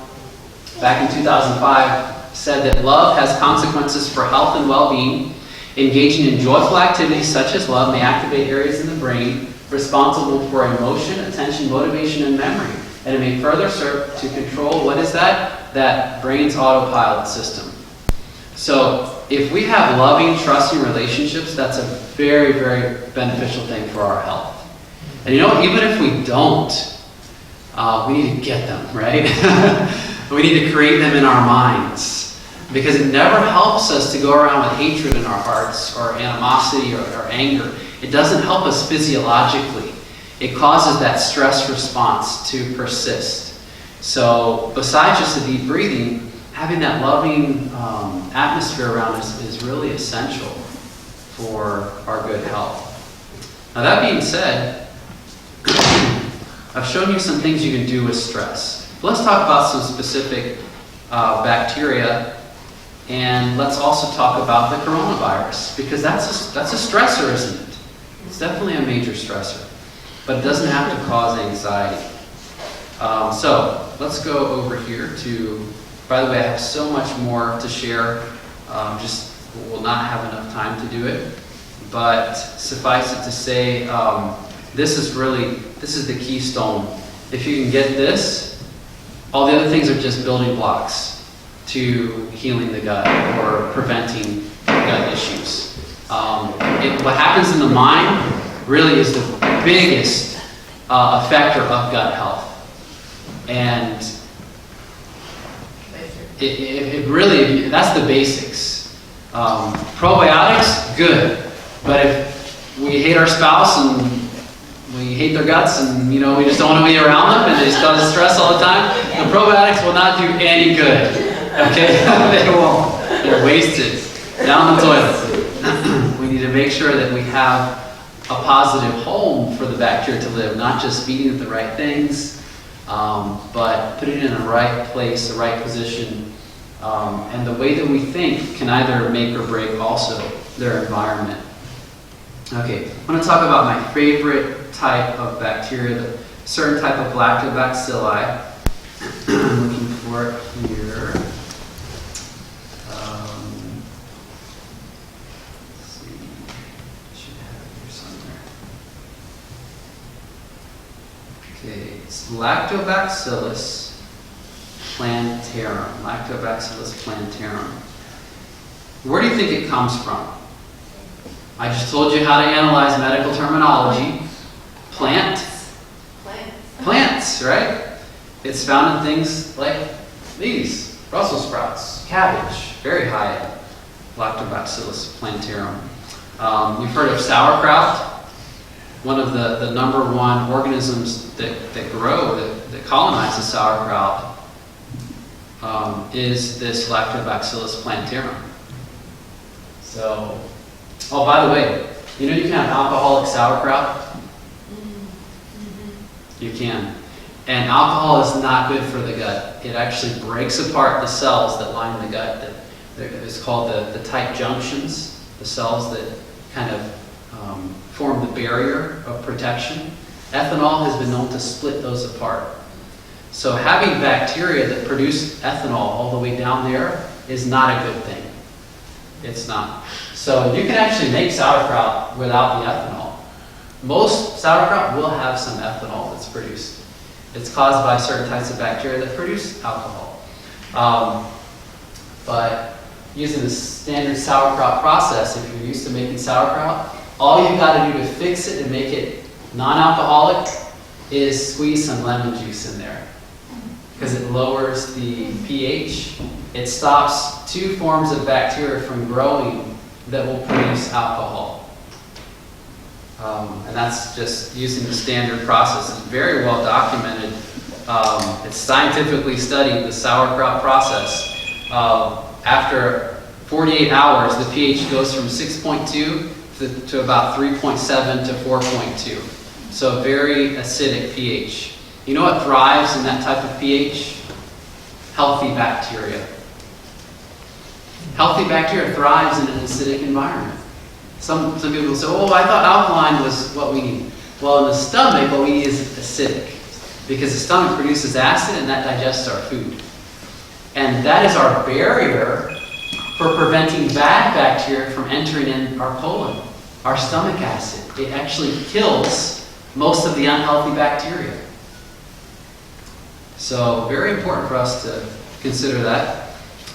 back in 2005 said that love has consequences for health and well-being. Engaging in joyful activities such as love may activate areas in the brain responsible for emotion, attention, motivation, and memory. And it may further serve to control, what is that? That brain's autopilot system. So if we have loving, trusting relationships, that's a very, very beneficial thing for our health. And you know, even if we don't, we need to get them, right? We need to create them in our minds. Because it never helps us to go around with hatred in our hearts, or animosity, or anger. It doesn't help us physiologically. It causes that stress response to persist. So besides just the deep breathing, having that loving atmosphere around us is really essential for our good health. Now that being said, I've shown you some things you can do with stress. Let's talk about some specific bacteria, and let's also talk about the coronavirus, because that's a stressor, isn't it? It's definitely a major stressor, but it doesn't have to cause anxiety. So let's go over here to, by the way, I have so much more to share, just we'll not have enough time to do it, but suffice it to say, this is the keystone. If you can get this, all the other things are just building blocks to healing the gut or preventing gut issues. What happens in the mind really is the biggest effector of gut health. And it really, that's the basics. Probiotics, good. But if we hate our spouse and we hate their guts and we just don't want to be around them and they just cause stress all the time, the probiotics will not do any good. Okay? They won't. They're wasted. Down the toilet. We need to make sure that we have a positive home for the bacteria to live, not just feeding it the right things, but putting it in the right place, the right position. And the way that we think can either make or break also their environment. Okay, I'm going to talk about my favorite type of bacteria, the certain type of lactobacilli. I'm looking for it here. Okay, it's Lactobacillus plantarum. Lactobacillus plantarum. Where do you think it comes from? I just told you how to analyze medical terminology. Plant. Plants, right? It's found in things like these. Brussels sprouts, cabbage, very high in Lactobacillus plantarum. You've heard of sauerkraut. One of the number one organisms that grow, that colonizes sauerkraut, is this Lactobacillus plantarum. So, oh, by the way, you know you can have alcoholic sauerkraut? You can. And alcohol is not good for the gut. It actually breaks apart the cells that line the gut. It's called the tight junctions, the cells that kind of form the barrier of protection. Ethanol has been known to split those apart. So having bacteria that produce ethanol all the way down there is not a good thing. It's not. So you can actually make sauerkraut without the ethanol. Most sauerkraut will have some ethanol that's produced. It's caused by certain types of bacteria that produce alcohol. But using the standard sauerkraut process, if you're used to making sauerkraut, all you've got to do to fix it and make it non-alcoholic is squeeze some lemon juice in there. Because it lowers the pH. It stops two forms of bacteria from growing that will produce alcohol. And that's just using the standard process. It's very well documented. It's scientifically studied, the sauerkraut process. After 48 hours, the pH goes from 6.2 to about 3.7 to 4.2. So very acidic pH. You know what thrives in that type of pH? Healthy bacteria. Healthy bacteria thrives in an acidic environment. Some people say, oh, I thought alkaline was what we need. Well, in the stomach, what we need is acidic. Because the stomach produces acid and that digests our food. And that is our barrier for preventing bad bacteria from entering in our colon. Our stomach acid. It actually kills most of the unhealthy bacteria. So very important for us to consider that.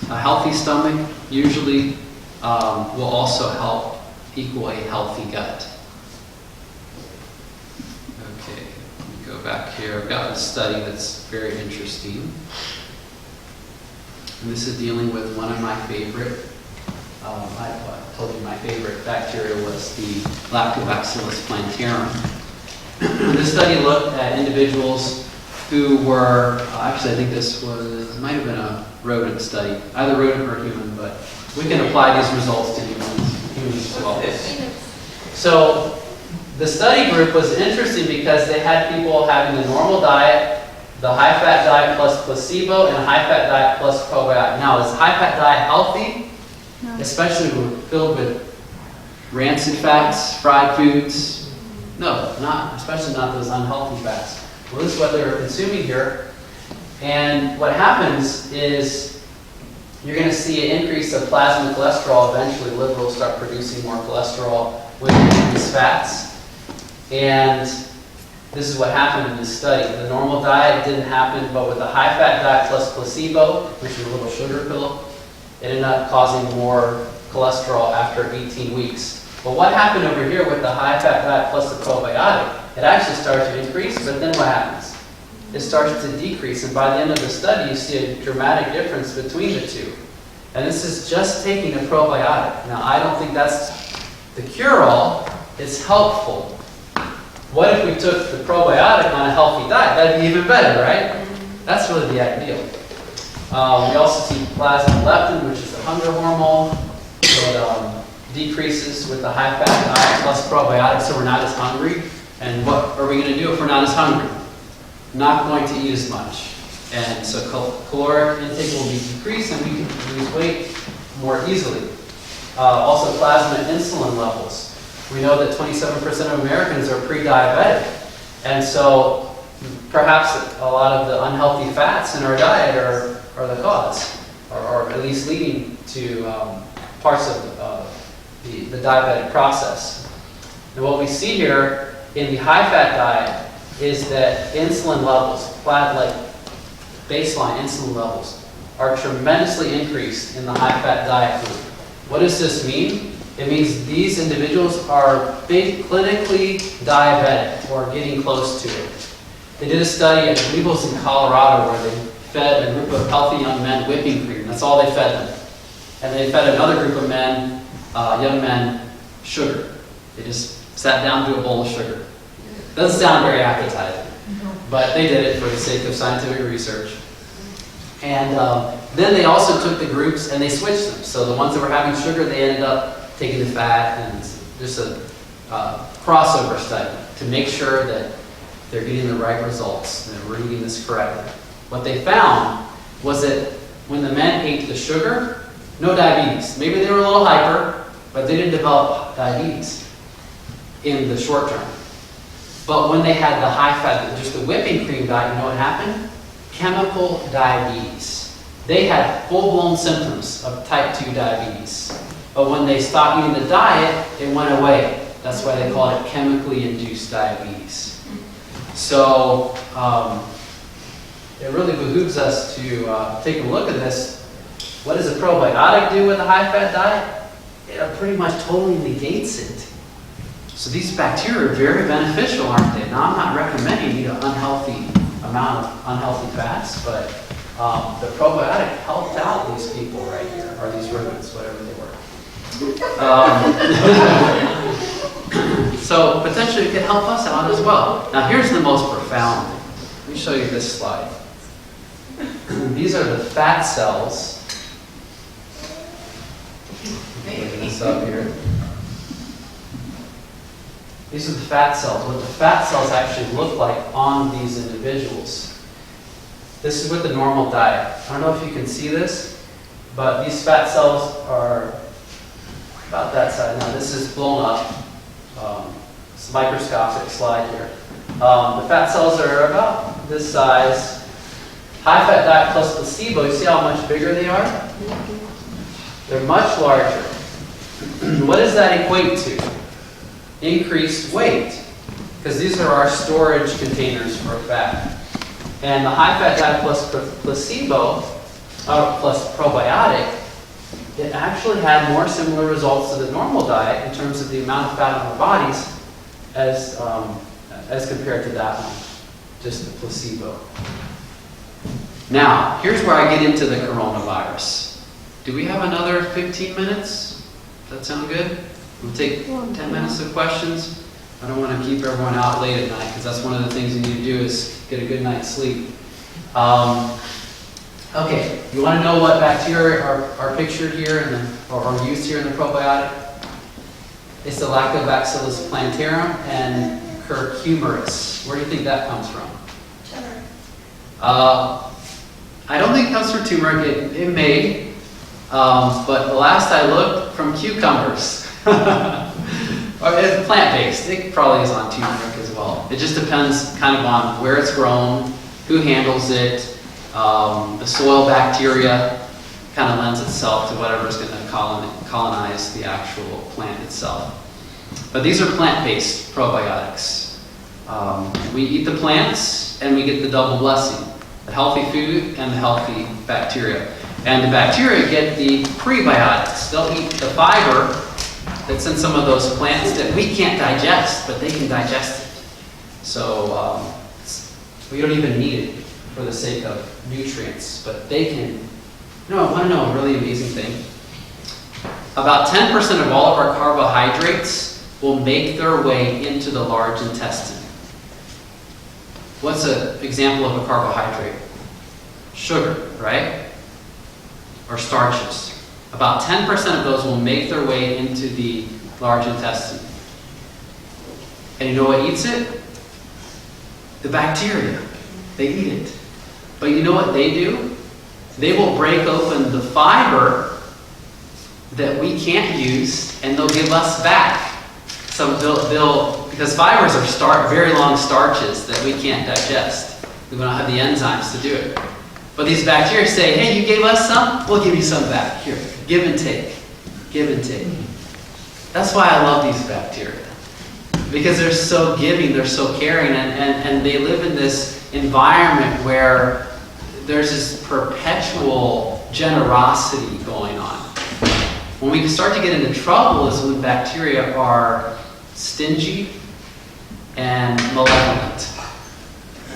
A healthy stomach usually will also help equal a healthy gut. Okay, let me go back here. I've got a study that's very interesting. And this is dealing with one of my favorite, I told you my favorite bacteria was the Lactobacillus plantarum. This study looked at individuals who were, actually I think this might have been a rodent study, either rodent or human, but we can apply these results to humans as well. So the study group was interesting because they had people having the normal diet, the high-fat diet plus placebo, and a high-fat diet plus probiotic. Now, is high-fat diet healthy? No. Especially filled with rancid fats, fried foods? No, not, especially not those unhealthy fats. Well, this is what they were consuming here. And what happens is you're going to see an increase of plasma cholesterol. Eventually, the liver will start producing more cholesterol with these fats. And this is what happened in this study. The normal diet didn't happen, but with the high-fat diet plus placebo, which is a little sugar pill, it ended up causing more cholesterol after 18 weeks. But what happened over here with the high-fat diet plus the probiotic? It actually starts to increase, but then what happens? It starts to decrease, and by the end of the study, you see a dramatic difference between the two. And this is just taking a probiotic. Now, I don't think that's the cure-all. It's helpful. What if we took the probiotic on a healthy diet? That'd be even better, right? That's really the ideal. We also see plasma leptin, which is the hunger hormone. It decreases with the high-fat diet plus probiotics, so we're not as hungry. And what are we going to do if we're not as hungry? Not going to eat as much. And so caloric intake will be decreased and we can lose weight more easily. Also plasma insulin levels. We know that 27% of Americans are pre-diabetic. And so perhaps a lot of the unhealthy fats in our diet are the cause, or at least leading to parts of the diabetic process. And what we see here in the high-fat diet is that insulin levels, like baseline insulin levels, are tremendously increased in the high-fat diet group. What does this mean? It means these individuals are clinically diabetic or getting close to it. They did a study, I believe it was in Colorado, where they fed a group of healthy young men whipping cream. That's all they fed them. And they fed another group of men, young men, sugar. They just sat down to a bowl of sugar. Doesn't sound very appetizing, but they did it for the sake of scientific research. And then they also took the groups and they switched them. So the ones that were having sugar, they ended up taking the fat, and just a crossover study to make sure that they're getting the right results and they're reading this correctly. What they found was that when the men ate the sugar, no diabetes. Maybe they were a little hyper, but they didn't develop diabetes in the short term. But when they had the high fat, just the whipping cream diet, you know what happened? Chemical diabetes. They had full-blown symptoms of type 2 diabetes. But when they stopped eating the diet, it went away. That's why they call it chemically induced diabetes. So it really behooves us to take a look at this. What does a probiotic do with a high-fat diet? It pretty much totally negates it. So these bacteria are very beneficial, aren't they? Now, I'm not recommending you eat an unhealthy amount of unhealthy fats, but the probiotic helped out these people right here, or these rodents, whatever they were. So potentially it could help us out as well. Now, here's the most profound thing. Let me show you this slide. These are the fat cells. Look this up here. These are the fat cells. What the fat cells actually look like on these individuals. This is with the normal diet. I don't know if you can see this, but these fat cells are about that size. Now this is blown up. It's a microscopic slide here. The fat cells are about this size. High-fat diet plus placebo, you see how much bigger they are? They're much larger. What does that equate to? Increased weight, because these are our storage containers for fat. And the high-fat diet plus placebo, plus probiotic, it actually had more similar results to the normal diet in terms of the amount of fat in our bodies as compared to that one, just the placebo. Now, here's where I get into the coronavirus. Do we have another 15 minutes? Does that sound good? We'll take 10 minutes of questions. I don't want to keep everyone out late at night, because that's one of the things you need to do is get a good night's sleep. Okay, you want to know what bacteria are pictured here or are used here in the probiotic? It's the Lactobacillus plantarum and curcumerus. Where do you think that comes from? Turmeric. I don't think it comes from turmeric. It may, but the last I looked, from cucumbers. Or it's plant-based. It probably is on turmeric as well. It just depends kind of on where it's grown, who handles it. The soil bacteria kind of lends itself to whatever's going to colonize the actual plant itself. But these are plant-based probiotics. We eat the plants and we get the double blessing, the healthy food and the healthy bacteria. And the bacteria get the prebiotics. They'll eat the fiber that's in some of those plants that we can't digest, but they can digest it. So we don't even need it for the sake of nutrients, but they can. You know, I want to know a really amazing thing. About 10% of all of our carbohydrates will make their way into the large intestine. What's an example of a carbohydrate? Sugar, right? Or starches. About 10% of those will make their way into the large intestine. And you know what eats it? The bacteria. They eat it. But you know what they do? They will break open the fiber that we can't use, and they'll give us back. So they'll because fibers are very long starches that we can't digest. We don't have the enzymes to do it. But these bacteria say, hey, you gave us some, we'll give you some back. Here, give and take. Give and take. That's why I love these bacteria. because they're so giving, they're so caring, and they live in this environment where there's this perpetual generosity going on. When we start to get into trouble is when bacteria are stingy and malevolent,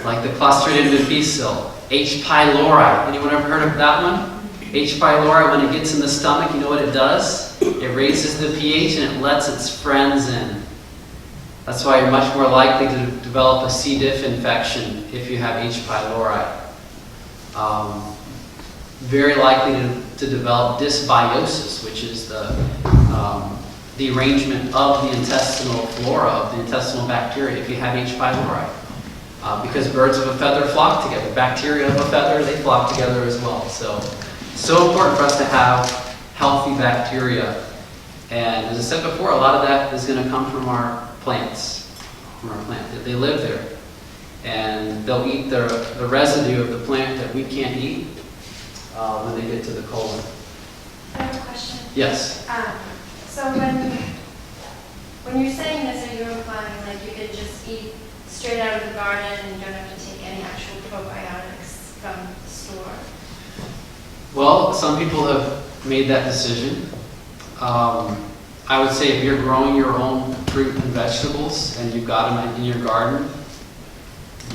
like the Clostridium difficile, H. pylori. Anyone ever heard of that one? H. pylori, when it gets in the stomach, you know what it does? It raises the pH and it lets its friends in. That's why you're much more likely to develop a C. diff infection if you have H. pylori. Very likely to develop dysbiosis, which is the arrangement of the intestinal flora, of the intestinal bacteria, if you have H. pylori. Because birds of a feather flock together. Bacteria of a feather, they flock together as well. So important for us to have healthy bacteria. And as I said before, a lot of that is going to come from our plants. They live there. And they'll eat the residue of the plant that we can't eat when they get to the colon. I have a question. Yes? So when you're saying this, are you implying like you could just eat straight out of the garden and you don't have to take any actual probiotics from the store? Well, some people have made that decision. I would say if you're growing your own fruit and vegetables and you've got them in your garden,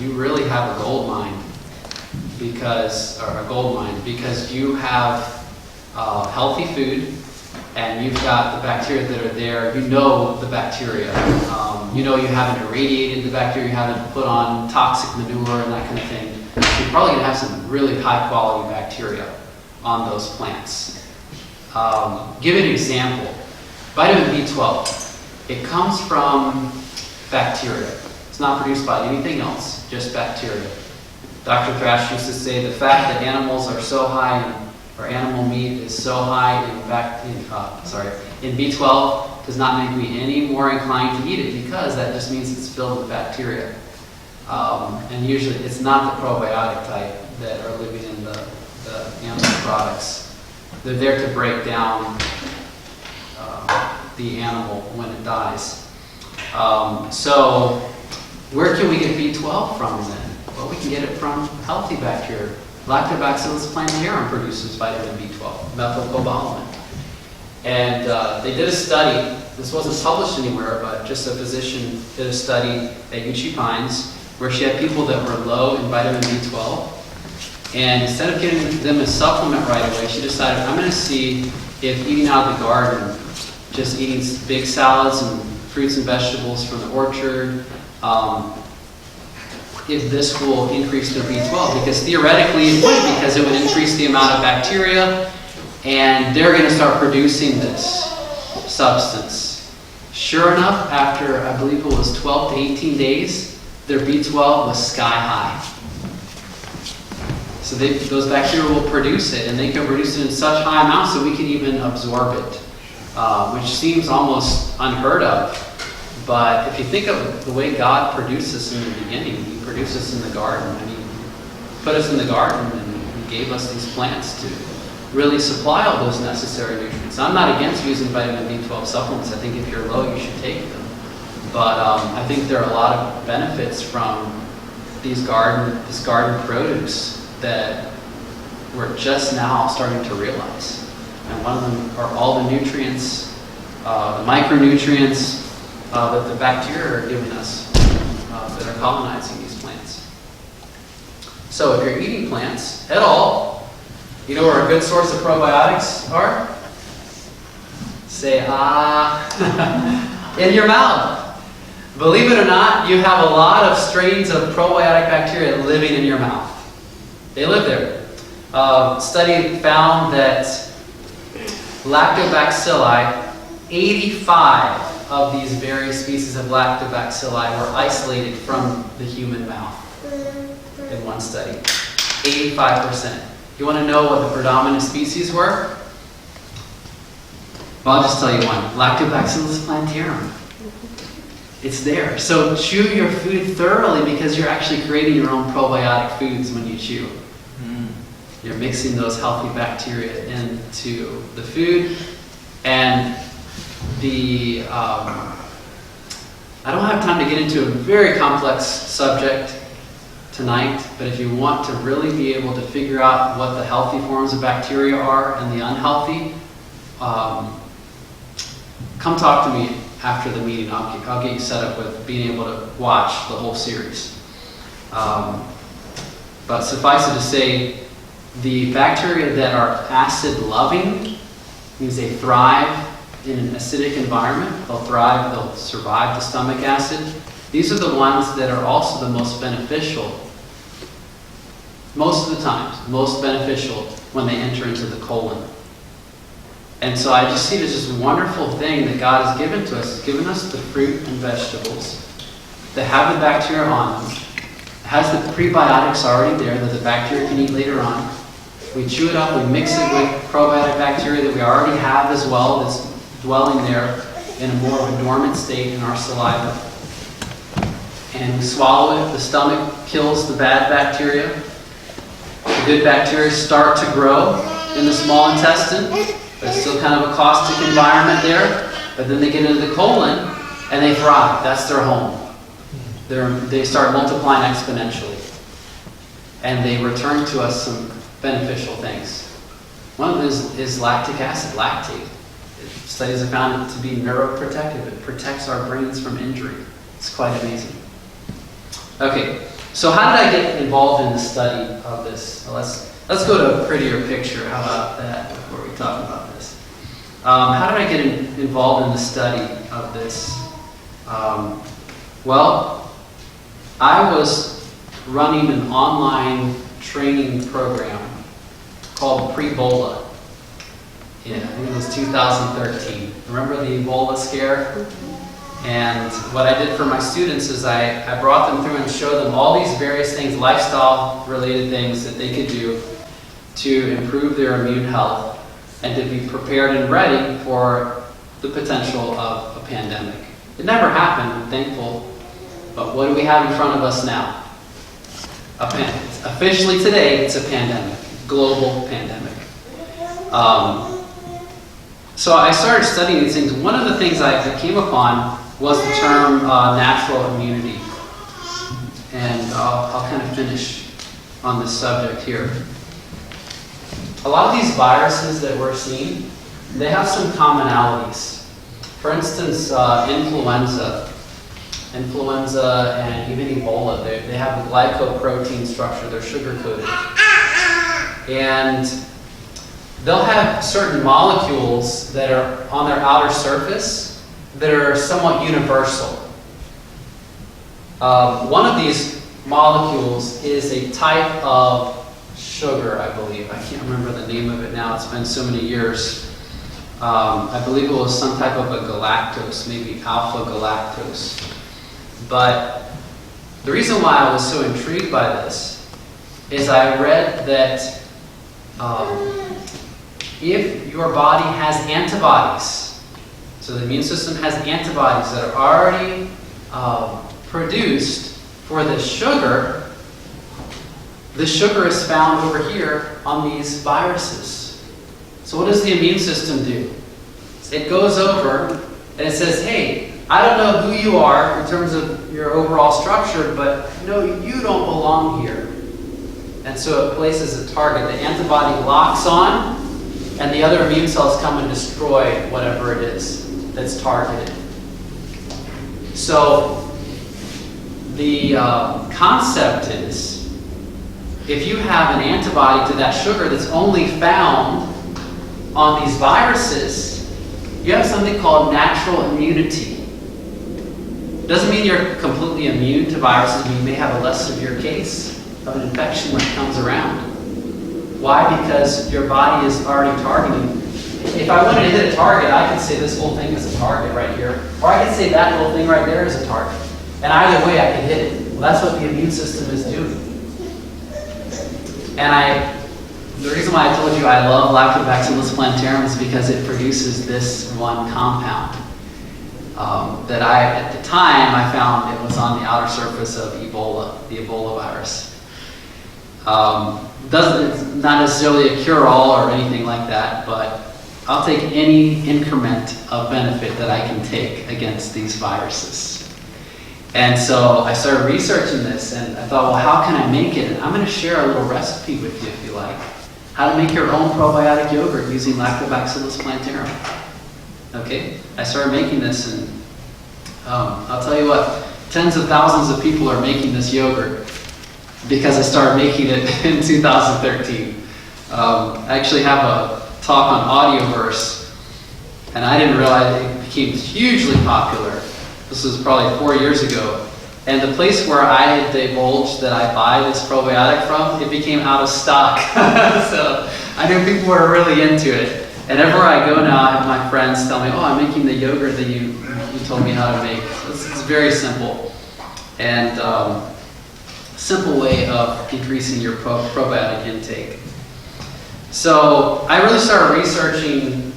you really have a gold mine because you have healthy food and you've got the bacteria that are there. You know the bacteria. You know you haven't irradiated the bacteria, you haven't put on toxic manure and that kind of thing. You're probably going to have some really high quality bacteria on those plants. Give an example. Vitamin B12. It comes from bacteria. It's not produced by anything else, just bacteria. Dr. Thrash used to say the fact that animals are so high or animal meat is so high in B12 does not make me any more inclined to eat it because that just means it's filled with bacteria. And usually it's not the probiotic type that are living in the animal products. They're there to break down the animal when it dies. So where can we get B12 from then? Well, we can get it from healthy bacteria. Lactobacillus plantarum produces vitamin B12, methylcobalamin. And they did a study, this wasn't published anywhere, but just a physician did a study at UC Pines where she had people that were low in vitamin B12. And instead of giving them a supplement right away, she decided, I'm going to see if eating out of the garden, just eating big salads and fruits and vegetables from the orchard, if this will increase their B12. Because theoretically it would, because it would increase the amount of bacteria, and they're going to start producing this substance. Sure enough, after I believe it was 12 to 18 days, their B12 was sky high. So those bacteria will produce it, and they can produce it in such high amounts that we can even absorb it, which seems almost unheard of. But if you think of the way God produced us in the beginning, He produced us in the garden. I mean, He put us in the garden and He gave us these plants to really supply all those necessary nutrients. I'm not against using vitamin B12 supplements. I think if you're low, you should take them. But I think there are a lot of benefits from this garden produce that we're just now starting to realize. And one of them are all the nutrients, the micronutrients that the bacteria are giving us that are colonizing these plants. So if you're eating plants at all, you know where a good source of probiotics are? Say, in your mouth. Believe it or not, you have a lot of strains of probiotic bacteria living in your mouth. They live there. Study found that lactobacilli, 85 of these various species of lactobacilli were isolated from the human mouth in one study. 85%. You want to know what the predominant species were? Well, I'll just tell you one. Lactobacillus plantarum. It's there. So chew your food thoroughly because you're actually creating your own probiotic foods when you chew. You're mixing those healthy bacteria into the food, and the I don't have time to get into a very complex subject tonight, but if you want to really be able to figure out what the healthy forms of bacteria are and the unhealthy, come talk to me after the meeting. I'll get you set up with being able to watch the whole series. But suffice it to say, the bacteria that are acid-loving means they thrive in an acidic environment. They'll thrive, they'll survive the stomach acid. These are the ones that are also the most beneficial, most of the time, most beneficial when they enter into the colon. And so I just see this as a wonderful thing that God has given to us. He's given us the fruit and vegetables that have the bacteria on them. It has the prebiotics already there that the bacteria can eat later on. We chew it up, we mix it with probiotic bacteria that we already have as well, that's dwelling there in a more of a dormant state in our saliva. And we swallow it, the stomach kills the bad bacteria. The good bacteria start to grow in the small intestine, but it's still kind of a caustic environment there. But then they get into the colon and they thrive. That's their home. They start multiplying exponentially. And they return to us some beneficial things. One of them is lactic acid, lactate. Studies have found it to be neuroprotective. It protects our brains from injury. It's quite amazing. Okay, so how did I get involved in the study of this? Well, let's go to a prettier picture. How about that before we talk about this? How did I get involved in the study of this? Well, I was running an online training program called Pre-Ebola. Yeah, I think it was 2013. Remember the Ebola scare? And what I did for my students is I brought them through and showed them all these various things, lifestyle-related things that they could do to improve their immune health and to be prepared and ready for the potential of a pandemic. It never happened, I'm thankful. But what do we have in front of us now? Officially today, it's a pandemic, global pandemic. So I started studying these things. One of the things I came upon was the term natural immunity. And I'll kind of finish on this subject here. A lot of these viruses that we're seeing, they have some commonalities. For instance, influenza and even Ebola, they have a glycoprotein structure. They're sugar-coated. And they'll have certain molecules that are on their outer surface that are somewhat universal. One of these molecules is a type of sugar, I believe. I can't remember the name of it now. It's been so many years. I believe it was some type of a galactose, maybe alpha galactose. But the reason why I was so intrigued by this is I read that if your body has antibodies, so the immune system has antibodies that are already produced for the sugar is found over here on these viruses. So what does the immune system do? It goes over and it says, hey, I don't know who you are in terms of your overall structure, but no, you don't belong here. And so it places a target. The antibody locks on, and the other immune cells come and destroy whatever it is that's targeted. So the concept is, if you have an antibody to that sugar that's only found on these viruses, you have something called natural immunity. Doesn't mean you're completely immune to viruses. You may have a less severe case of an infection when it comes around. Why? Because your body is already targeting. If I wanted to hit a target, I could say this whole thing is a target right here. Or I could say that little thing right there is a target. And either way, I can hit it. Well, that's what the immune system is doing. And the reason why I told you I love Lactobacillus plantarum is because it produces this one compound. That at the time, I found it was on the outer surface of Ebola, the Ebola virus. It's not necessarily a cure-all or anything like that, but I'll take any increment of benefit that I can take against these viruses. And so I started researching this, and I thought, well, how can I make it? And I'm going to share a little recipe with you, if you like. How to make your own probiotic yogurt using Lactobacillus plantarum. Okay? I started making this, and I'll tell you what, tens of thousands of people are making this yogurt because I started making it in 2013. I actually have a talk on Audioverse, and I didn't realize it became hugely popular. This was probably 4 years ago. And the place where I had divulged that I buy this probiotic from, it became out of stock. So I knew people were really into it. And everywhere I go now, I have my friends tell me, oh, I'm making the yogurt that you told me how to make. It's very simple. And simple way of increasing your probiotic intake. So I really started researching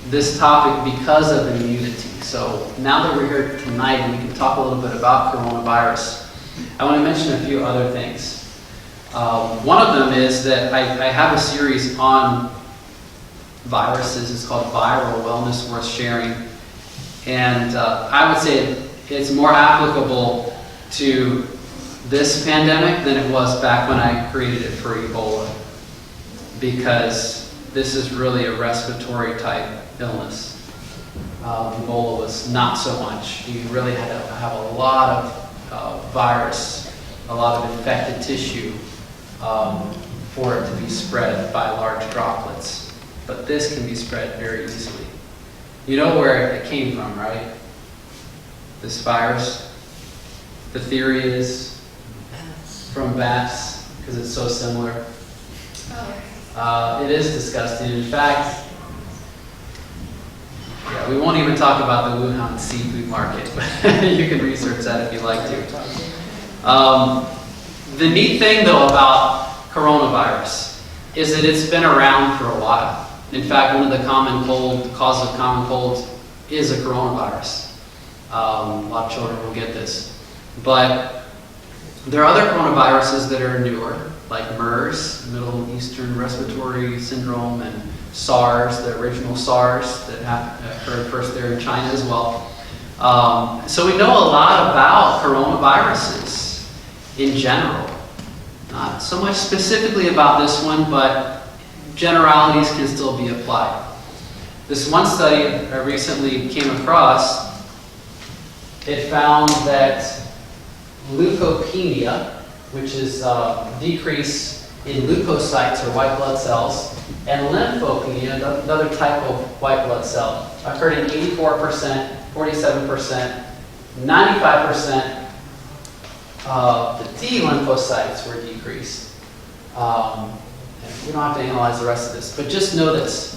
this topic because of immunity. So now that we're here tonight and we can talk a little bit about coronavirus, I want to mention a few other things. One of them is that I have a series on viruses. It's called Viral Wellness Worth Sharing. And I would say it's more applicable to this pandemic than it was back when I created it for Ebola, because this is really a respiratory type illness. Ebola was not so much. You really had to have a lot of virus, a lot of infected tissue for it to be spread by large droplets. But this can be spread very easily. You know where it came from, right? This virus. The theory is from bats, because it's so similar. It is disgusting. In fact, yeah, we won't even talk about the Wuhan seafood market, but you can research that if you'd like to. The neat thing, though, about coronavirus is that it's been around for a while. In fact, one of the causes of common cold is a coronavirus. A lot of children will get this. But there are other coronaviruses that are newer, like MERS, Middle Eastern Respiratory Syndrome, and SARS, the original SARS that occurred first there in China as well. So we know a lot about coronaviruses in general. Not so much specifically about this one, but generalities can still be applied. This one study I recently came across, it found that leukopenia, which is decrease in leukocytes or white blood cells, and lymphopenia, another type of white blood cell, occurred in 84%, 47%, 95% of the T lymphocytes were decreased. And we don't have to analyze the rest of this, but just know this.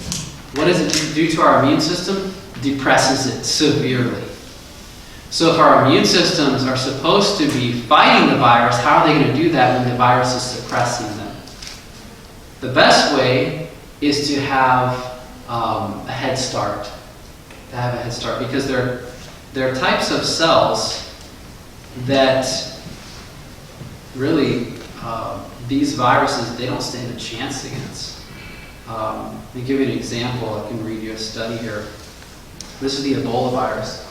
What does it do to our immune system? Depresses it severely. So if our immune systems are supposed to be fighting the virus, how are they going to do that when the virus is suppressing them? The best way is to have a head start. Because there are types of cells that really these viruses, they don't stand a chance against. Let me give you an example. I can read you a study here. This is the Ebola virus.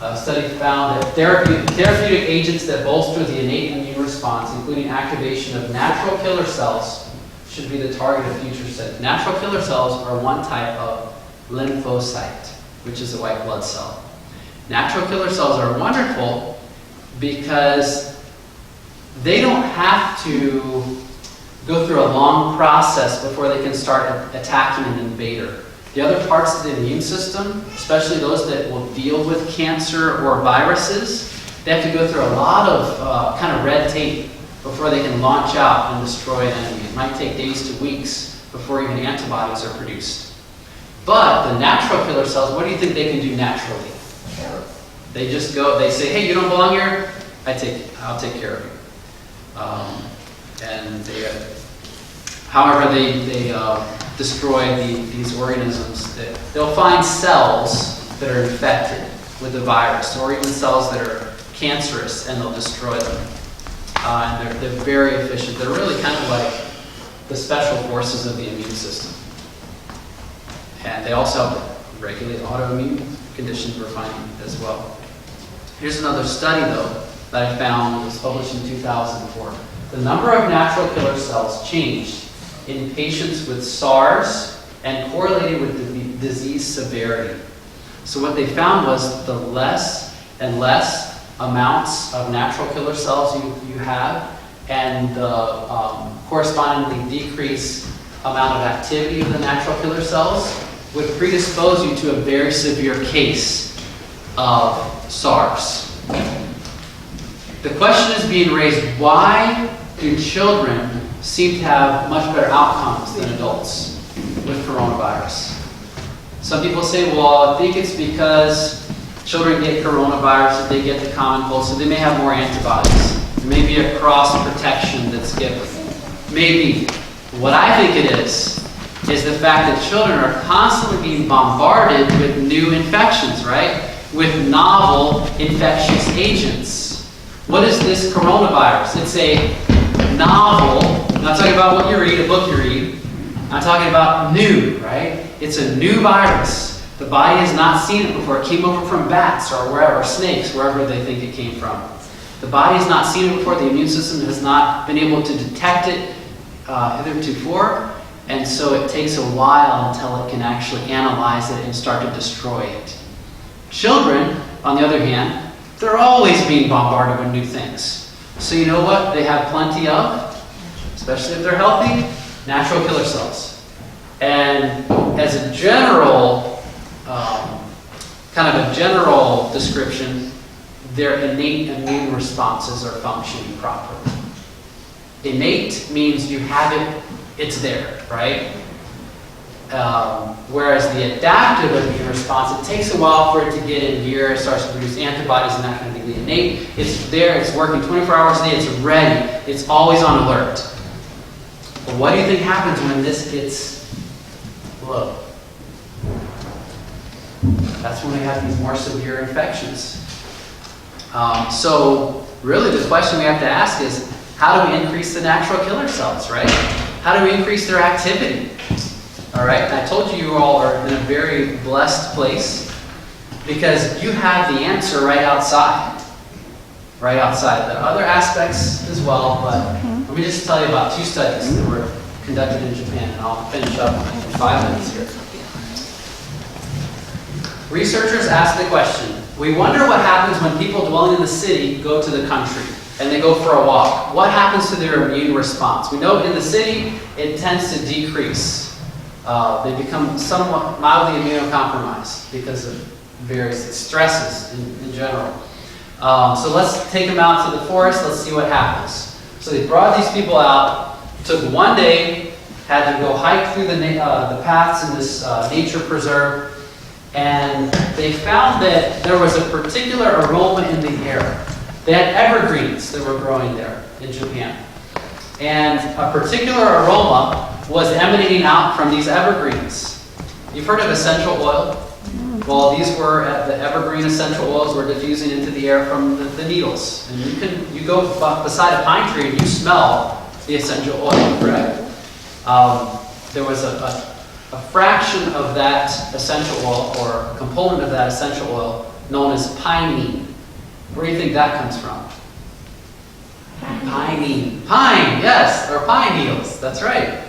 A study found that therapeutic agents that bolster the innate immune response, including activation of natural killer cells, should be the target of future studies. Natural killer cells are one type of lymphocyte, which is a white blood cell. Natural killer cells are wonderful because they don't have to go through a long process before they can start attacking an invader. The other parts of the immune system, especially those that will deal with cancer or viruses, they have to go through a lot of kind of red tape before they can launch out and destroy an enemy. It might take days to weeks before even antibodies are produced. But the natural killer cells, what do you think they can do naturally? They just go, they say, hey, you don't belong here, I'll take care of you. And however they destroy these organisms, they'll find cells that are infected with the virus, or even cells that are cancerous, and they'll destroy them. And they're very efficient. They're really kind of like the special forces of the immune system. And they also help regulate autoimmune conditions we're finding as well. Here's another study, though, that I found was published in 2004. The number of natural killer cells changed in patients with SARS and correlated with the disease severity. So what they found was the less and less amounts of natural killer cells you have, and the correspondingly decreased amount of activity of the natural killer cells would predispose you to a very severe case of SARS. The question is being raised, why do children seem to have much better outcomes than adults with coronavirus? Some people say, well, I think it's because children get coronavirus, they get the common cold, so they may have more antibodies. There may be a cross protection that's given. Maybe. What I think it is the fact that children are constantly being bombarded with new infections, right? With novel infectious agents. What is this coronavirus? It's a novel, I'm not talking about what you read, a book you read. I'm talking about new, right? It's a new virus. The body has not seen it before. It came over from bats or wherever, snakes, wherever they think it came from. The body has not seen it before. The immune system has not been able to detect it hitherto, and so it takes a while until it can actually analyze it and start to destroy it. Children, on the other hand, they're always being bombarded with new things. So you know what they have plenty of, especially if they're healthy? Natural killer cells. And as a general, kind of a general description, their innate immune responses are functioning properly. Innate means you have it, it's there, right? Whereas the adaptive immune response, it takes a while for it to get in gear, it starts to produce antibodies and that kind of thing. The innate, it's there, it's working 24 hours a day, it's ready, it's always on alert. But what do you think happens when this gets low? That's when we have these more severe infections. So really the question we have to ask is, how do we increase the natural killer cells, right? How do we increase their activity? All right, and I told you you all are in a very blessed place because you have the answer right outside. Right outside. There are other aspects as well, but let me just tell you about 2 studies that were conducted in Japan, and I'll finish up in 5 minutes here. Researchers asked the question, we wonder what happens when people dwelling in the city go to the country and they go for a walk. What happens to their immune response? We know in the city, it tends to decrease. They become somewhat mildly immunocompromised because of various stresses in general. So let's take them out to the forest, let's see what happens. So they brought these people out, took 1 day, had to go hike through the paths in this nature preserve, and they found that there was a particular aroma in the air. They had evergreens that were growing there in Japan. And a particular aroma was emanating out from these evergreens. You've heard of essential oil? Well, these were, the evergreen essential oils were diffusing into the air from the needles. And you go beside a pine tree and you smell the essential oil, correct? There was a fraction of that essential oil, or a component of that essential oil, known as pinene. Where do you think that comes from? Pinene. Pine, yes, or pine needles, that's right.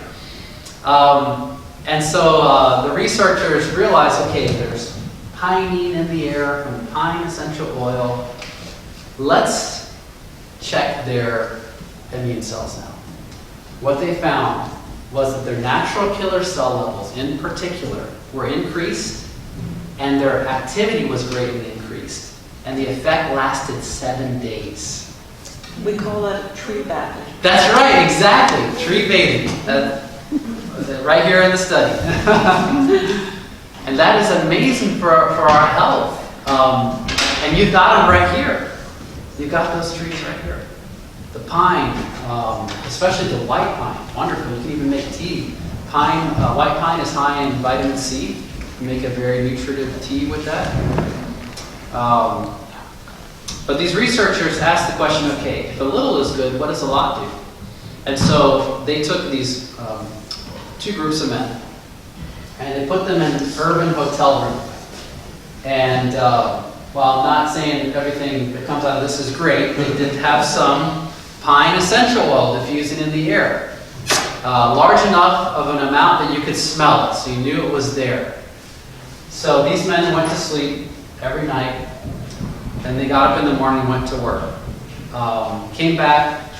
And so the researchers realized, okay, there's pinene in the air from pine essential oil. Let's check their immune cells now. What they found was that their natural killer cell levels in particular were increased and their activity was greatly increased. And the effect lasted 7 days. We call that tree bathing. That's right, exactly. Tree bathing. Right here in the study. And that is amazing for our health. And you got them right here. You got those trees right here. The pine, especially the white pine, wonderful. You can even make tea. White pine is high in vitamin C. You make a very nutritive tea with that. But these researchers asked the question, okay, if a little is good, what does a lot do? And so they took these 2 groups of men and they put them in an urban hotel room. And while I'm not saying everything that comes out of this is great, they did have some pine essential oil diffusing in the air. Large enough of an amount that you could smell it, so you knew it was there. So these men went to sleep every night, and they got up in the morning and went to work. Came back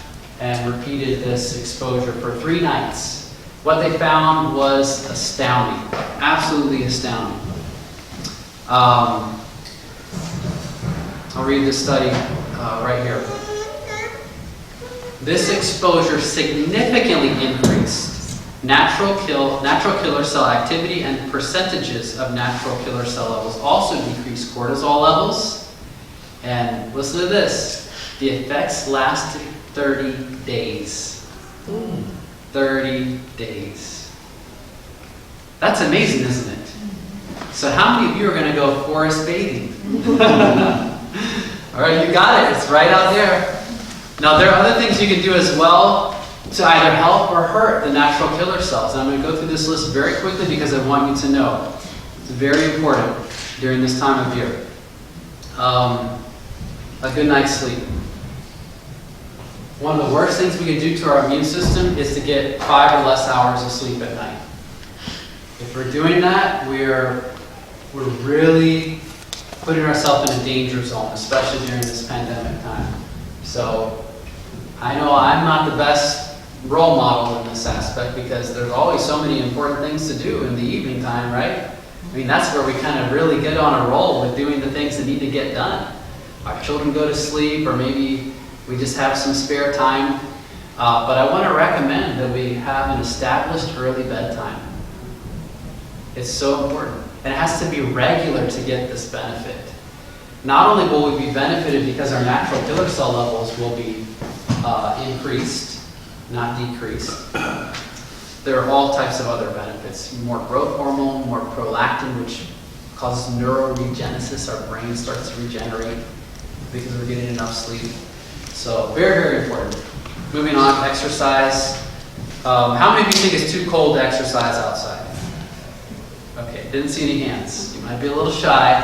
and repeated this exposure for 3 nights. What they found was astounding, absolutely astounding. I'll read this study right here. This exposure significantly increased natural killer cell activity, and percentages of natural killer cell levels also decreased cortisol levels. And listen to this, the effects lasted 30 days. 30 days. That's amazing, isn't it? So how many of you are going to go forest bathing? All right, you got it. It's right out there. Now, there are other things you can do as well to either help or hurt the natural killer cells. And I'm going to go through this list very quickly because I want you to know. It's very important during this time of year. A good night's sleep. One of the worst things we can do to our immune system is to get 5 or less hours of sleep at night. If we're doing that, we're really putting ourselves in a danger zone, especially during this pandemic time. So I know I'm not the best role model in this aspect because there's always so many important things to do in the evening time, right? I mean, that's where we kind of really get on a roll with doing the things that need to get done. Our children go to sleep, or maybe we just have some spare time. But I want to recommend that we have an established early bedtime. It's so important. And it has to be regular to get this benefit. Not only will we be benefited because our natural killer cell levels will be increased, not decreased. There are all types of other benefits. More growth hormone, more prolactin, which causes neuroregenesis. Our brain starts to regenerate because we're getting enough sleep. So very, very important. Moving on, exercise. How many of you think it's too cold to exercise outside? Okay, didn't see any hands. You might be a little shy.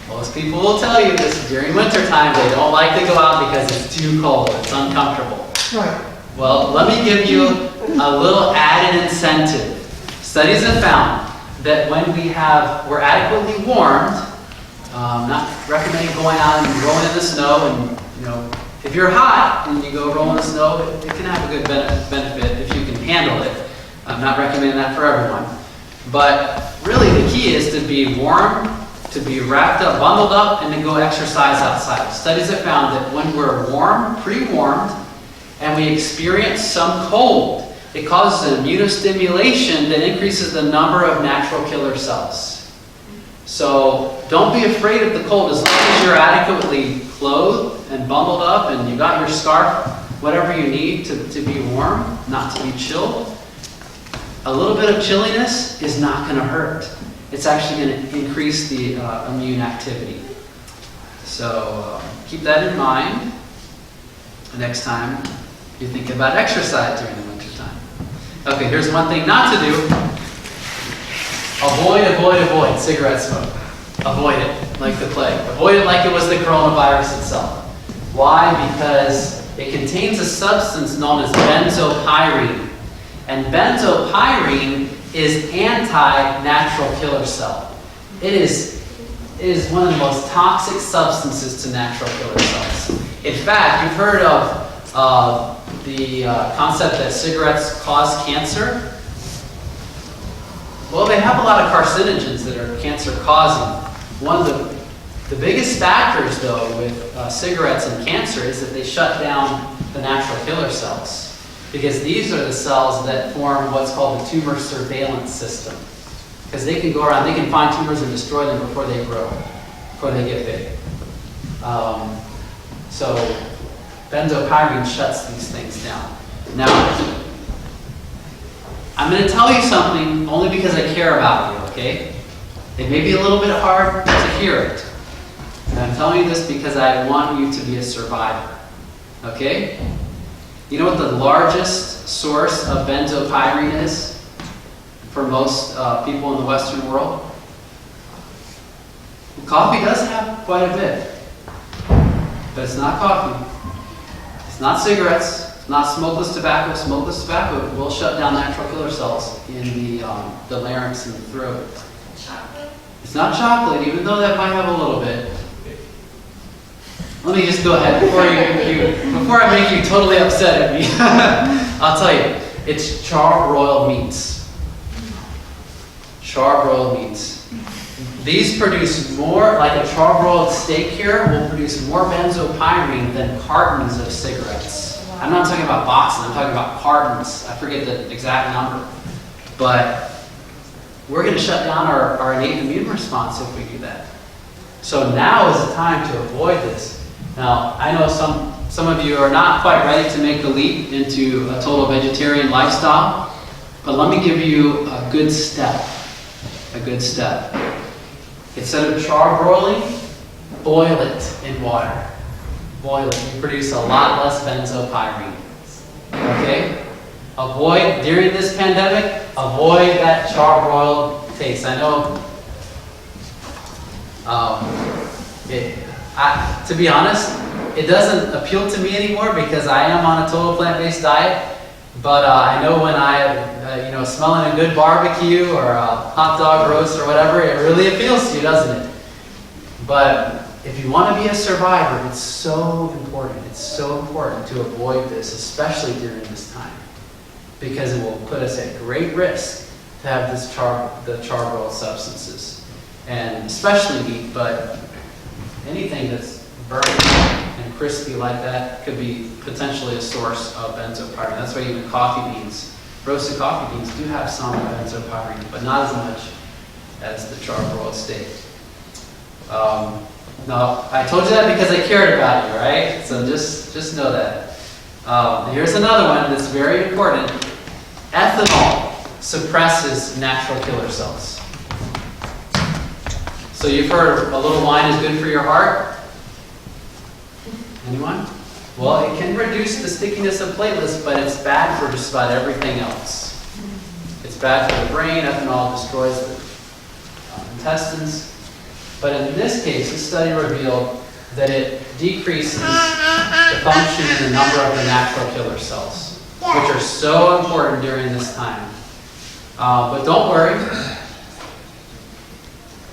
Most people will tell you this during wintertime. They don't like to go out because it's too cold. It's uncomfortable. Right. Well, let me give you a little added incentive. Studies have found that when we're adequately warmed, not recommending going out and rolling in the snow, and if you're hot and you go roll in the snow, it can have a good benefit if you can handle it. I'm not recommending that for everyone. But really the key is to be warm, to be wrapped up, bundled up, and to go exercise outside. Studies have found that when we're warm, pre-warmed, and we experience some cold, it causes an immunostimulation that increases the number of natural killer cells. So don't be afraid of the cold as long as you're adequately clothed and bundled up and you got your scarf, whatever you need to be warm, not to be chilled. A little bit of chilliness is not going to hurt. It's actually going to increase the immune activity. So keep that in mind next time you think about exercise during the winter time. Okay, here's one thing not to do. Avoid cigarette smoke. Avoid it like the plague. Avoid it like it was the coronavirus itself. Why? Because it contains a substance known as benzopyrene. And benzopyrene is anti-natural killer cell. It is one of the most toxic substances to natural killer cells. In fact, you've heard of the concept that cigarettes cause cancer. Well, they have a lot of carcinogens that are cancer-causing. One of the biggest factors, though, with cigarettes and cancer is that they shut down the natural killer cells. Because these are the cells that form what's called the tumor surveillance system. Because they can go around, they can find tumors and destroy them before they grow, before they get big. So benzopyrene shuts these things down. Now, I'm going to tell you something only because I care about you, okay? It may be a little bit hard to hear it. And I'm telling you this because I want you to be a survivor, okay? You know what the largest source of benzopyrene is for most people in the Western world? Coffee does have quite a bit, but it's not coffee. It's not cigarettes. It's not smokeless tobacco. Smokeless tobacco will shut down natural killer cells in the larynx and the throat. Chocolate? It's not chocolate, even though that might have a little bit. Let me just go ahead before I make you totally upset at me. I'll tell you, it's charbroiled meats. Charbroiled meats. These produce more, like a charbroiled steak here will produce more benzopyrene than cartons of cigarettes. I'm not talking about boxes, I'm talking about cartons. I forget the exact number. But we're going to shut down our innate immune response if we do that. So now is the time to avoid this. Now, I know some of you are not quite ready to make the leap into a total vegetarian lifestyle, but let me give you a good step. A good step. Instead of charbroiling, boil it in water. Boil it. You produce a lot less benzopyrene. Okay? Avoid, during this pandemic, avoid that charbroiled taste. I know, to be honest, it doesn't appeal to me anymore because I am on a total plant-based diet. But I know when I, smelling a good barbecue or a hot dog roast or whatever, it really appeals to you, doesn't it? But if you want to be a survivor, it's so important. It's so important to avoid this, especially during this time, because it will put us at great risk to have this the charbroiled substances, and especially meat, but anything that's burnt and crispy like that could be potentially a source of benzopyrene. That's why even coffee beans, roasted coffee beans, do have some benzopyrene, but not as much as the charbroiled steak. Now, I told you that because I cared about you, right? So just know that. Here's another one that's very important. Ethanol suppresses natural killer cells. So you've heard a little wine is good for your heart? Anyone? Well, it can reduce the stickiness of platelets, but it's bad for just about everything else. It's bad for the brain. Ethanol destroys the intestines. But in this case, this study revealed that it decreases the function and the number of the natural killer cells, which are so important during this time. But don't worry.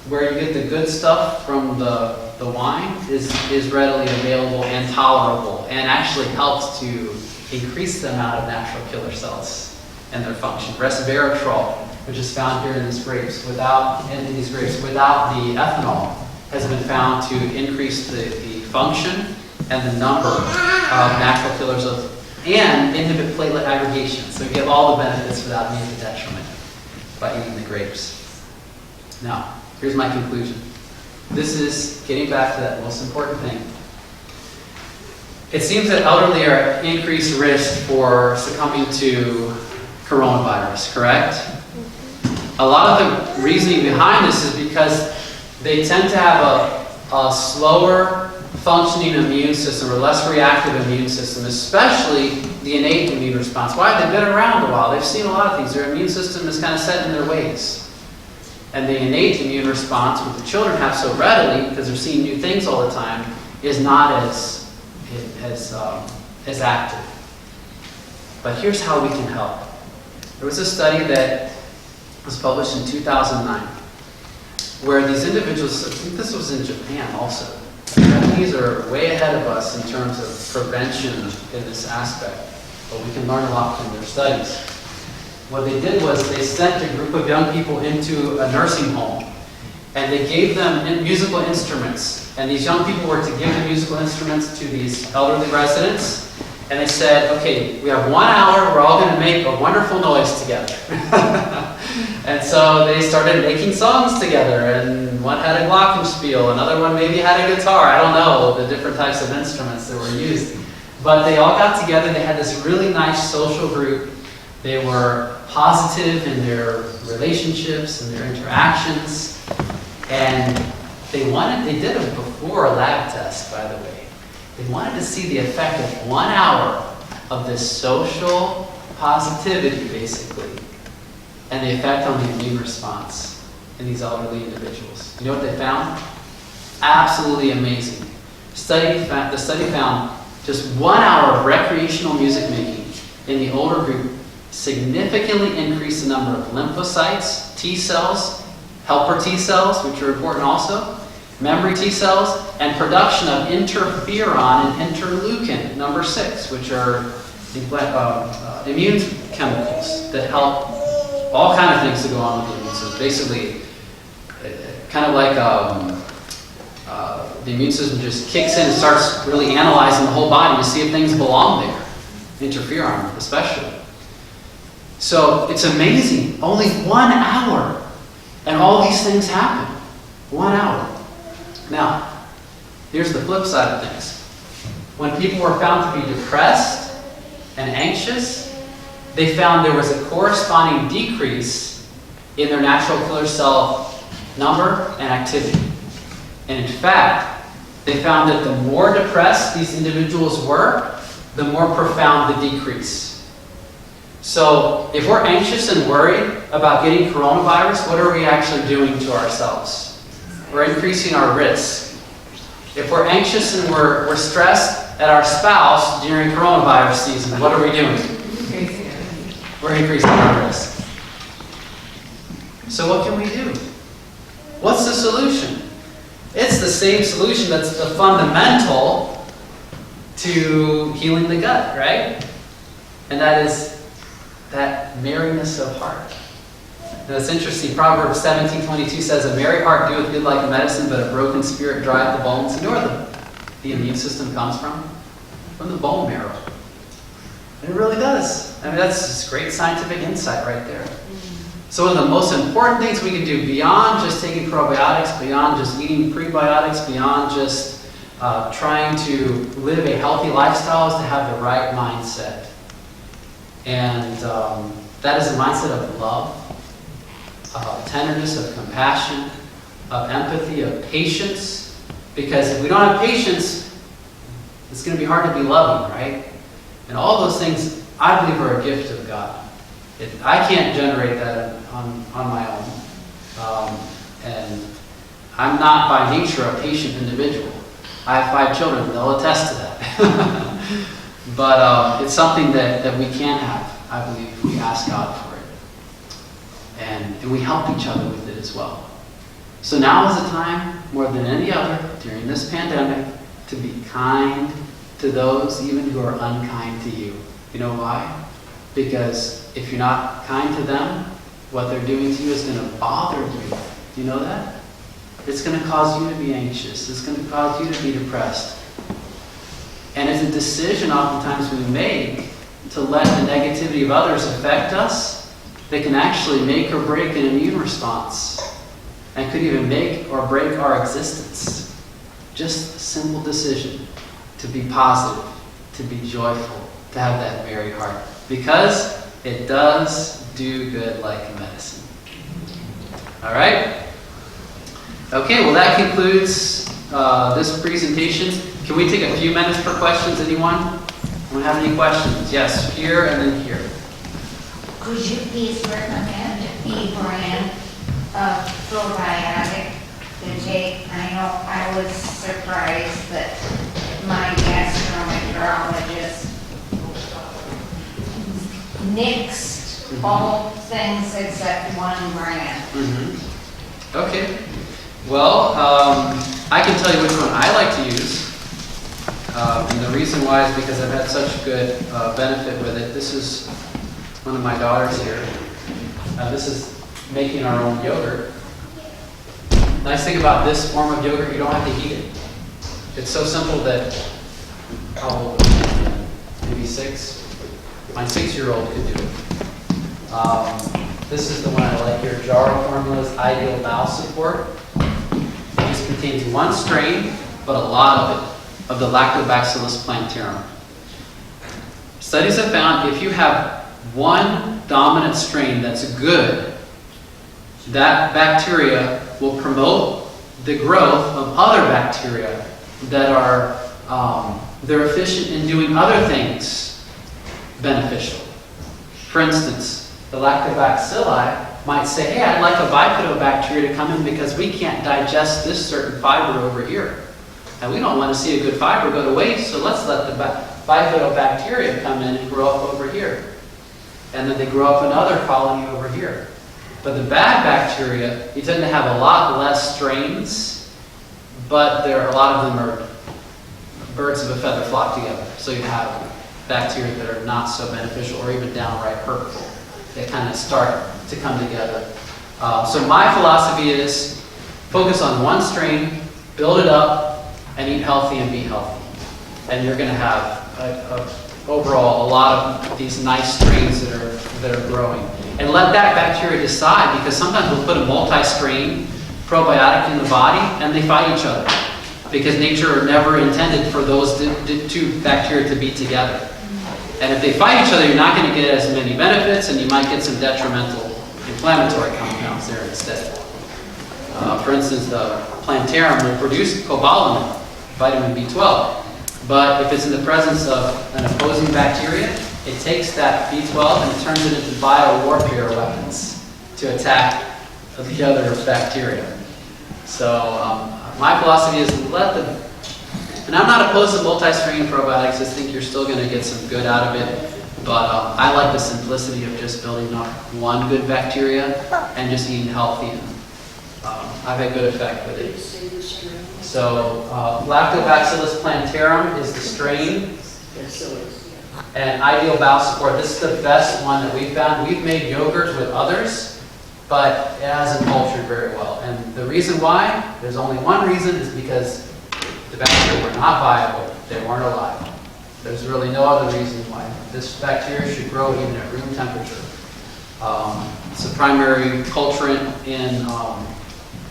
Where you get the good stuff from the wine is readily available and tolerable, and actually helps to increase the amount of natural killer cells and their function. Resveratrol, which is found here in these grapes, without the ethanol, has been found to increase the function and the number of natural killers and inhibit platelet aggregation. So you get all the benefits without any of the detriment by eating the grapes. Now, here's my conclusion. This is getting back to that most important thing. It seems that elderly are at increased risk for succumbing to coronavirus, correct? A lot of the reasoning behind this is because they tend to have a slower functioning immune system, or less reactive immune system, especially the innate immune response. Why? They've been around a while. They've seen a lot of things. Their immune system is kind of set in their ways. And the innate immune response, what the children have so readily, because they're seeing new things all the time, is not as active. But here's how we can help. There was a study that was published in 2009, where these individuals, I think this was in Japan also. The Japanese are way ahead of us in terms of prevention in this aspect, but we can learn a lot from their studies. What they did was they sent a group of young people into a nursing home, and they gave them musical instruments. And these young people were to give the musical instruments to these elderly residents. And they said, okay, we have 1 hour, we're all going to make a wonderful noise together. And so they started making songs together, and one had a glockenspiel, another one maybe had a guitar. I don't know the different types of instruments that were used. But they all got together, they had this really nice social group. They were positive in their relationships and their interactions. And they did it before a lab test, by the way. They wanted to see the effect of 1 hour of this social positivity, basically, and the effect on the immune response in these elderly individuals. You know what they found? Absolutely amazing. The study found just 1 hour of recreational music making in the older group significantly increased the number of lymphocytes, T cells, helper T cells, which are important also, memory T cells, and production of interferon and interleukin, number 6, which are immune chemicals that help all kind of things to go on with the immune system. Basically, kind of like the immune system just kicks in and starts really analyzing the whole body to see if things belong there. Interferon, especially. So it's amazing. Only 1 hour, and all these things happen. 1 hour. Now, here's the flip side of things. When people were found to be depressed and anxious, they found there was a corresponding decrease in their natural killer cell number and activity. And in fact, they found that the more depressed these individuals were, the more profound the decrease. So if we're anxious and worried about getting coronavirus, what are we actually doing to ourselves? We're increasing our risk. If we're anxious and we're stressed at our spouse during coronavirus season, what are we doing? We're increasing our risk. So what can we do? What's the solution? It's the same solution that's the fundamental to healing the gut, right? And that is that merriness of heart. Now it's interesting, Proverbs 17:22 says, "A merry heart doeth good like medicine, but a broken spirit drieth the bones." You know where the immune system comes from? From the bone marrow. And it really does. I mean, that's just great scientific insight right there. So one of the most important things we can do beyond just taking probiotics, beyond just eating prebiotics, beyond just trying to live a healthy lifestyle is to have the right mindset. And that is a mindset of love, of tenderness, of compassion, of empathy, of patience. Because if we don't have patience, it's going to be hard to be loving, right? And all those things, I believe, are a gift of God. I can't generate that on my own. And I'm not by nature a patient individual. I have 5 children. They'll attest to that. But it's something that we can have, I believe, if we ask God for it. And we help each other with it as well. So now is the time, more than any other, during this pandemic, to be kind to those even who are unkind to you. You know why? Because if you're not kind to them, what they're doing to you is going to bother you. Do you know that? It's going to cause you to be anxious. It's going to cause you to be depressed. And it's a decision oftentimes we make to let the negativity of others affect us that can actually make or break an immune response. And could even make or break our existence. Just a simple decision to be positive, to be joyful, to have that merry heart. Because it does do good like medicine. All right? Okay, well that concludes this presentation. Can we take a few minutes for questions? Anyone? Anyone have any questions? Yes, here and then here. Could you please recommend a brand of probiotic to take? I know I was surprised that my gastroenterologist nixed all things except one brand. Mm-hmm. Okay. Well, I can tell you which one I like to use. And the reason why is because I've had such good benefit with it. This is one of my daughters here. This is making our own yogurt. Nice thing about this form of yogurt, you don't have to heat it. It's so simple that, how old is it? Maybe 6? My 6-year-old could do it. This is the one I like here. Jarrow Formula's Ideal Bowel Support. This contains 1 strain, but a lot of it, of the Lactobacillus plantarum. Studies have found if you have 1 dominant strain that's good, that bacteria will promote the growth of other bacteria that are they're efficient in doing other things beneficial. For instance, the lactobacilli might say, hey, I'd like a bifidobacteria to come in because we can't digest this certain fiber over here. And we don't want to see a good fiber go to waste, so let's let the bifidobacteria come in and grow up over here. And then they grow up another colony over here. But the bad bacteria, you tend to have a lot less strains, but a lot of them are birds of a feather flock together. So you have bacteria that are not so beneficial or even downright hurtful. They kind of start to come together. So my philosophy is focus on one strain, build it up, and eat healthy and be healthy. And you're going to have overall a lot of these nice strains that are growing. And let that bacteria decide, because sometimes we'll put a multi-strain probiotic in the body and they fight each other. Because nature never intended for those two bacteria to be together. And if they fight each other, you're not going to get as many benefits, and you might get some detrimental inflammatory compounds there instead. For instance, the plantarum will produce cobalamin, vitamin B12. But if it's in the presence of an opposing bacteria, it takes that B12 and it turns it into biowarfare weapons to attack the other bacteria. So my philosophy is and I'm not opposed to multi-strain probiotics. I just think you're still going to get some good out of it. But I like the simplicity of just building up one good bacteria and just eating healthy. And, I've had good effect with it. So Lactobacillus plantarum is the strain. And ideal bowel support. This is the best one that we've found. We've made yogurt with others, but it hasn't cultured very well. And the reason why, there's only one reason, is because the bacteria were not viable. They weren't alive. There's really no other reason why. This bacteria should grow even at room temperature. It's a primary culturant in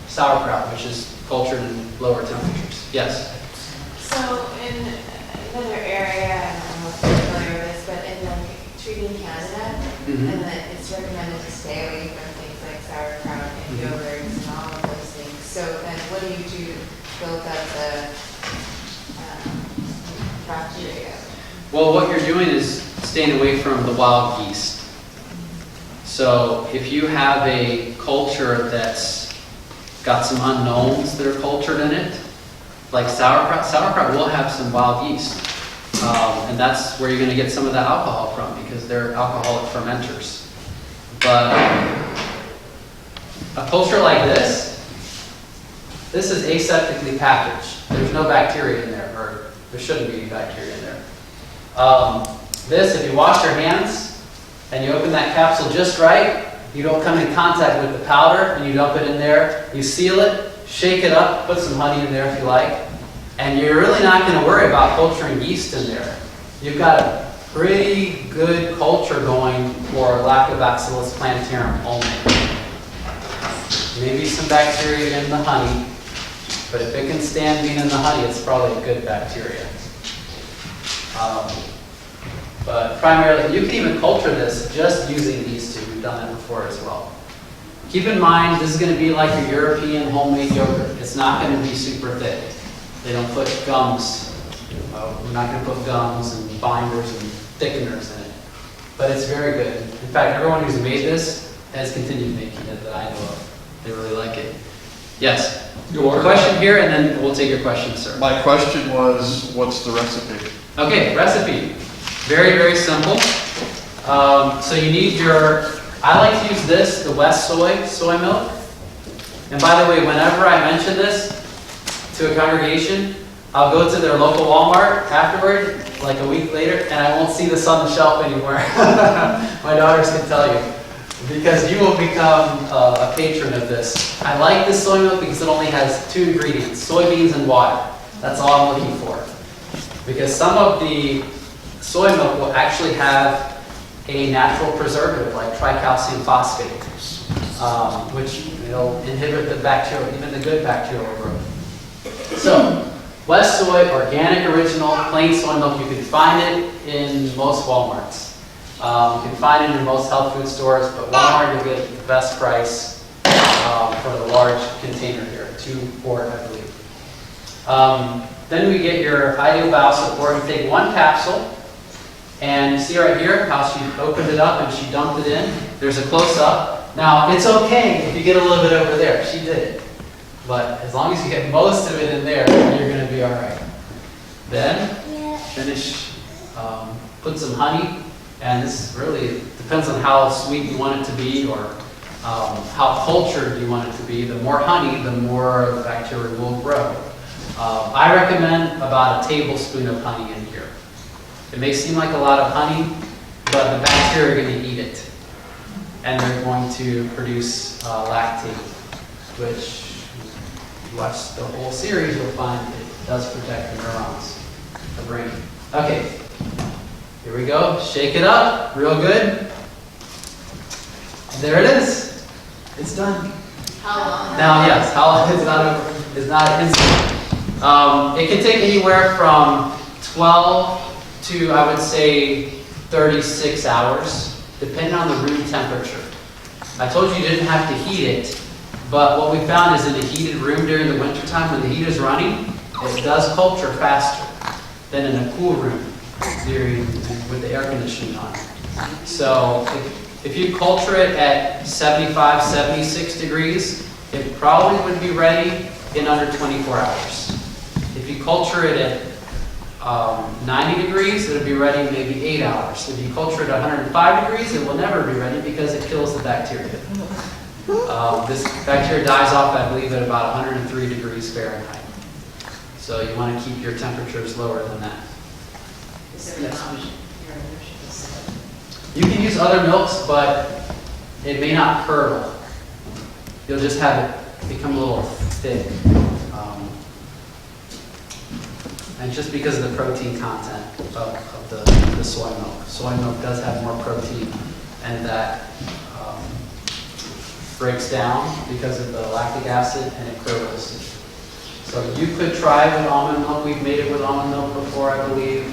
sauerkraut, which is cultured in lower temperatures. Yes? So in another area, I don't know if you're familiar with this, but in like treating Canada, and then it's recommended to stay away from things like sauerkraut and yogurts and all of those things. So then what do you do to build up the bacteria? Well, what you're doing is staying away from the wild yeast. So if you have a culture that's got some unknowns that are cultured in it, like sauerkraut will have some wild yeast. And that's where you're going to get some of the alcohol from, because they're alcoholic fermenters. But a culture like this is aseptically packaged. There's no bacteria in there, or there shouldn't be any bacteria in there. If you wash your hands and you open that capsule just right, you don't come in contact with the powder, and you dump it in there, you seal it, shake it up, put some honey in there if you like, and you're really not going to worry about culturing yeast in there. You've got a pretty good culture going for Lactobacillus plantarum only. Maybe some bacteria in the honey, but if it can stand being in the honey, it's probably a good bacteria. But primarily, you can even culture this just using these two. We've done that before as well. Keep in mind, this is going to be like your European homemade yogurt. It's not going to be super thick. They don't put gums. We're not going to put gums and binders and thickeners in it. But it's very good. In fact, everyone who's made this has continued making it that I know of. They really like it. Yes? Question here, and then we'll take your question, sir. My question was, what's the recipe? Okay, recipe. Very, very simple. So you need I like to use this, the West soy milk. And by the way, whenever I mention this to a congregation, I'll go to their local Walmart afterward, like a week later, and I won't see this on the shelf anymore. My daughters can tell you. Because you will become a patron of this. I like this soy milk because it only has 2 ingredients, soybeans and water. That's all I'm looking for. Because some of the soy milk will actually have a natural preservative like tricalcium phosphate, which will inhibit the bacterial, even the good bacterial growth. So, West Soy, organic, original, plain soy milk, you can find it in most Walmarts. You can find it in most health food stores, but Walmart you'll get the best price for the large container here, 2 quart, I believe. Then we get your ideal bowel support. You take 1 capsule, and you see right here how she opened it up and she dumped it in. There's a close-up. Now, it's okay if you get a little bit over there. She did it. But as long as you get most of it in there, you're going to be all right. Then, finish, put some honey. And this really depends on how sweet you want it to be or how cultured you want it to be. The more honey, the more the bacteria will grow. I recommend about a tablespoon of honey in here. It may seem like a lot of honey, but the bacteria are going to eat it. And they're going to produce lactate, which, if you watch the whole series, you'll find it does protect the neurons, the brain. Okay, here we go. Shake it up real good. There it is. It's done. How long? Now, yes, how long is not over? It's not instant. It can take anywhere from 12 to, I would say, 36 hours. Depending on the room temperature. I told you didn't have to heat it, but what we found is in a heated room during the wintertime, when the heat is running, it does culture faster than in a cool room with the air conditioning on. So if you culture it at 75, 76 degrees, it probably would be ready in under 24 hours. If you culture it at 90 degrees, it'll be ready maybe 8 hours. If you culture it at 105 degrees, it will never be ready because it kills the bacteria. This bacteria dies off, I believe, at about 103 degrees Fahrenheit. So you want to keep your temperatures lower than that. You can use other milks, but it may not curdle. You'll just have it become a little thick. And just because of the protein content of the soy milk. Soy milk does have more protein, and that breaks down because of the lactic acid, and it curdles. So you could try with almond milk. We've made it with almond milk before, I believe,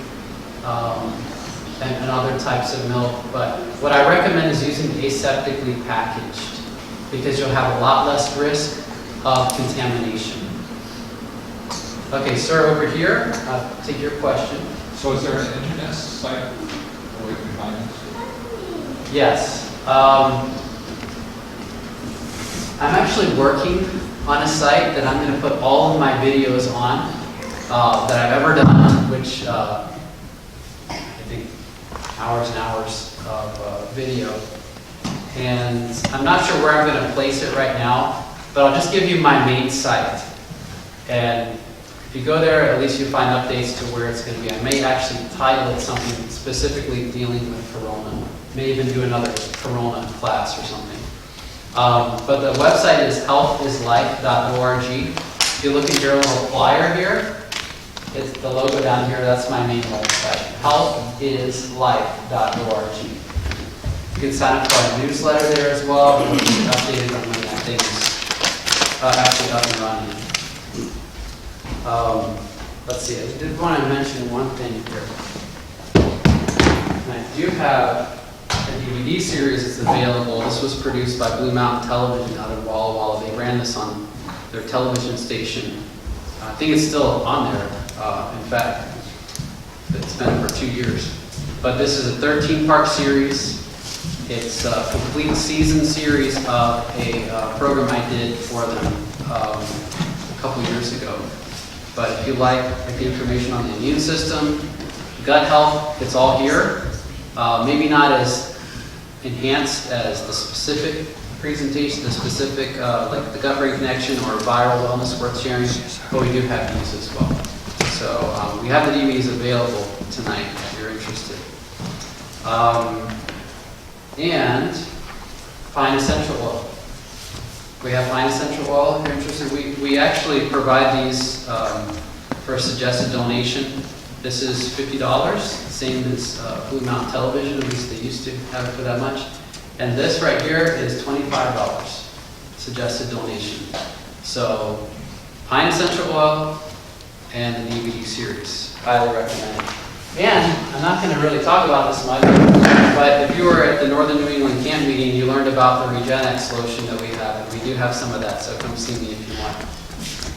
and other types of milk. But what I recommend is using aseptically packaged, because you'll have a lot less risk of contamination. Okay, sir, over here, I'll take your question. So is there an internet site where we can find this? Yes. I'm actually working on a site that I'm going to put all of my videos on that I've ever done, which I think hours and hours of video. And I'm not sure where I'm going to place it right now, but I'll just give you my main site. And if you go there, at least you'll find updates to where it's going to be. I may actually title it something specifically dealing with Corona. May even do another Corona class or something. But the website is healthislife.org. If you look at your little flyer here, it's the logo down here. That's my main website, healthislife.org. You can sign up for our newsletter there as well. It'll be updated on when that thing is actually up and running. Let's see, I did want to mention one thing here. And I do have a DVD series that's available. This was produced by Blue Mountain Television out of Walla Walla. They ran this on their television station. I think it's still on there. In fact, it's been for 2 years. But this is a 13-part series. It's a complete season series of a program I did for them a couple years ago. But if you like the information on the immune system, gut health, it's all here. Maybe not as enhanced as the specific presentation, the specific like the gut-brain connection or viral wellness worth sharing, but we do have these as well. So we have the DVDs available tonight if you're interested. And fine essential oil. We have fine essential oil if you're interested. We actually provide these for a suggested donation. This is $50, same as Blue Mountain Television, at least they used to have it for that much. And this right here is $25, suggested donation. So, pine essential oil and the DVD series. Highly recommend it. And I'm not going to really talk about this much, but if you were at the Northern New England camp meeting, you learned about the Regenex lotion that we have, and we do have some of that, so come see me if you want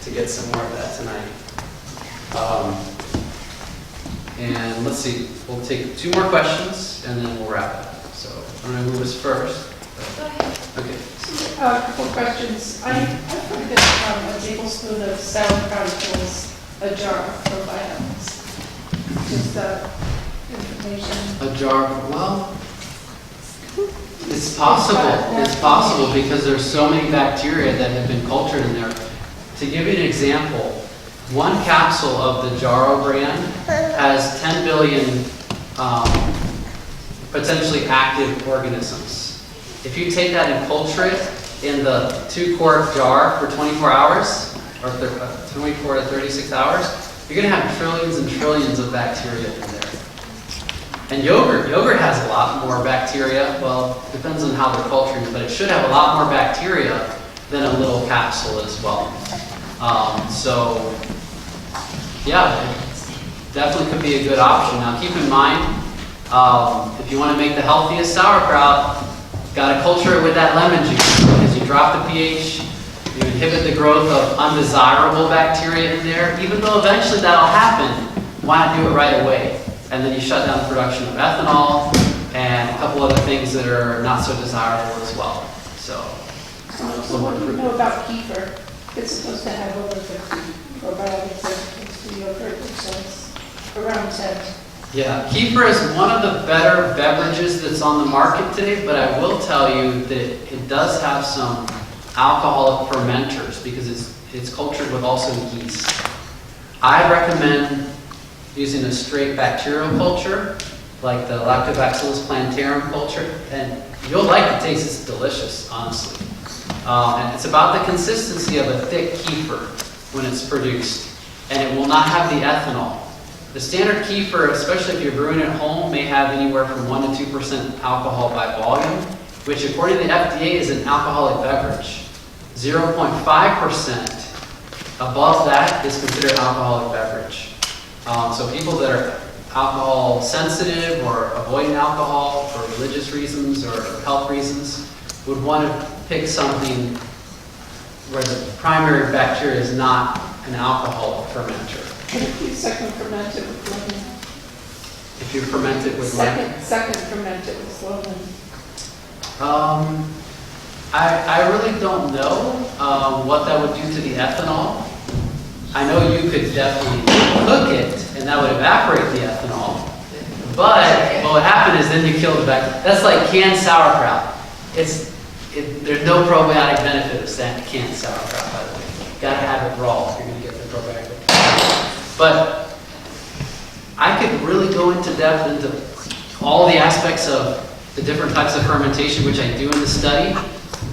to get some more of that tonight. And let's see, we'll take 2 more questions, and then we'll wrap it up. So I'm going to move us first. Go ahead. Okay. A couple questions. I've heard that a tablespoon of sauerkraut fills a jar of probiotics. Just information. A jar, well, it's possible. It's possible because there's so many bacteria that have been cultured in there. To give you an example, one capsule of the Jarrow brand has 10 billion potentially active organisms. If you take that and culture it in the 2-quart jar for 24 hours, or 24 to 36 hours, you're going to have trillions and trillions of bacteria in there. And yogurt has a lot more bacteria. Well, it depends on how they're culturing it, but it should have a lot more bacteria than a little capsule as well. So, yeah, it definitely could be a good option. Now, keep in mind, if you want to make the healthiest sauerkraut, got to culture it with that lemon juice, because you drop the pH, you inhibit the growth of undesirable bacteria in there. Even though eventually that'll happen, why not do it right away? And then you shut down the production of ethanol and a couple other things that are not so desirable as well. So What do you know about kefir? It's supposed to have over 50 probiotics as opposed to yogurt, which says around 10. yeah, kefir is one of the better beverages that's on the market today, but I will tell you that it does have some alcoholic fermenters because it's cultured with also yeast. I recommend using a straight bacterial culture, like the Lactobacillus plantarum culture, and you'll like the taste. It's delicious, honestly. And it's about the consistency of a thick kefir when it's produced, and it will not have the ethanol. The standard kefir, especially if you're brewing at home, may have anywhere from 1 to 2% alcohol by volume, which according to the FDA is an alcoholic beverage. 0.5% above that is considered an alcoholic beverage. So people that are alcohol sensitive or avoiding alcohol for religious reasons or health reasons would want to pick something where the primary bacteria is not an alcoholic fermenter. What if you second ferment it with lemon? If you ferment it with lemon. Second ferment it with lemon. I really don't know what that would do to the ethanol. I know you could definitely cook it, and that would evaporate the ethanol. But what would happen is then you kill the bacteria. That's like canned sauerkraut. There's no probiotic benefit of canned sauerkraut, by the way. You've got to have it raw if you're going to get the probiotic. But I could really go into depth into all the aspects of the different types of fermentation, which I do in the study,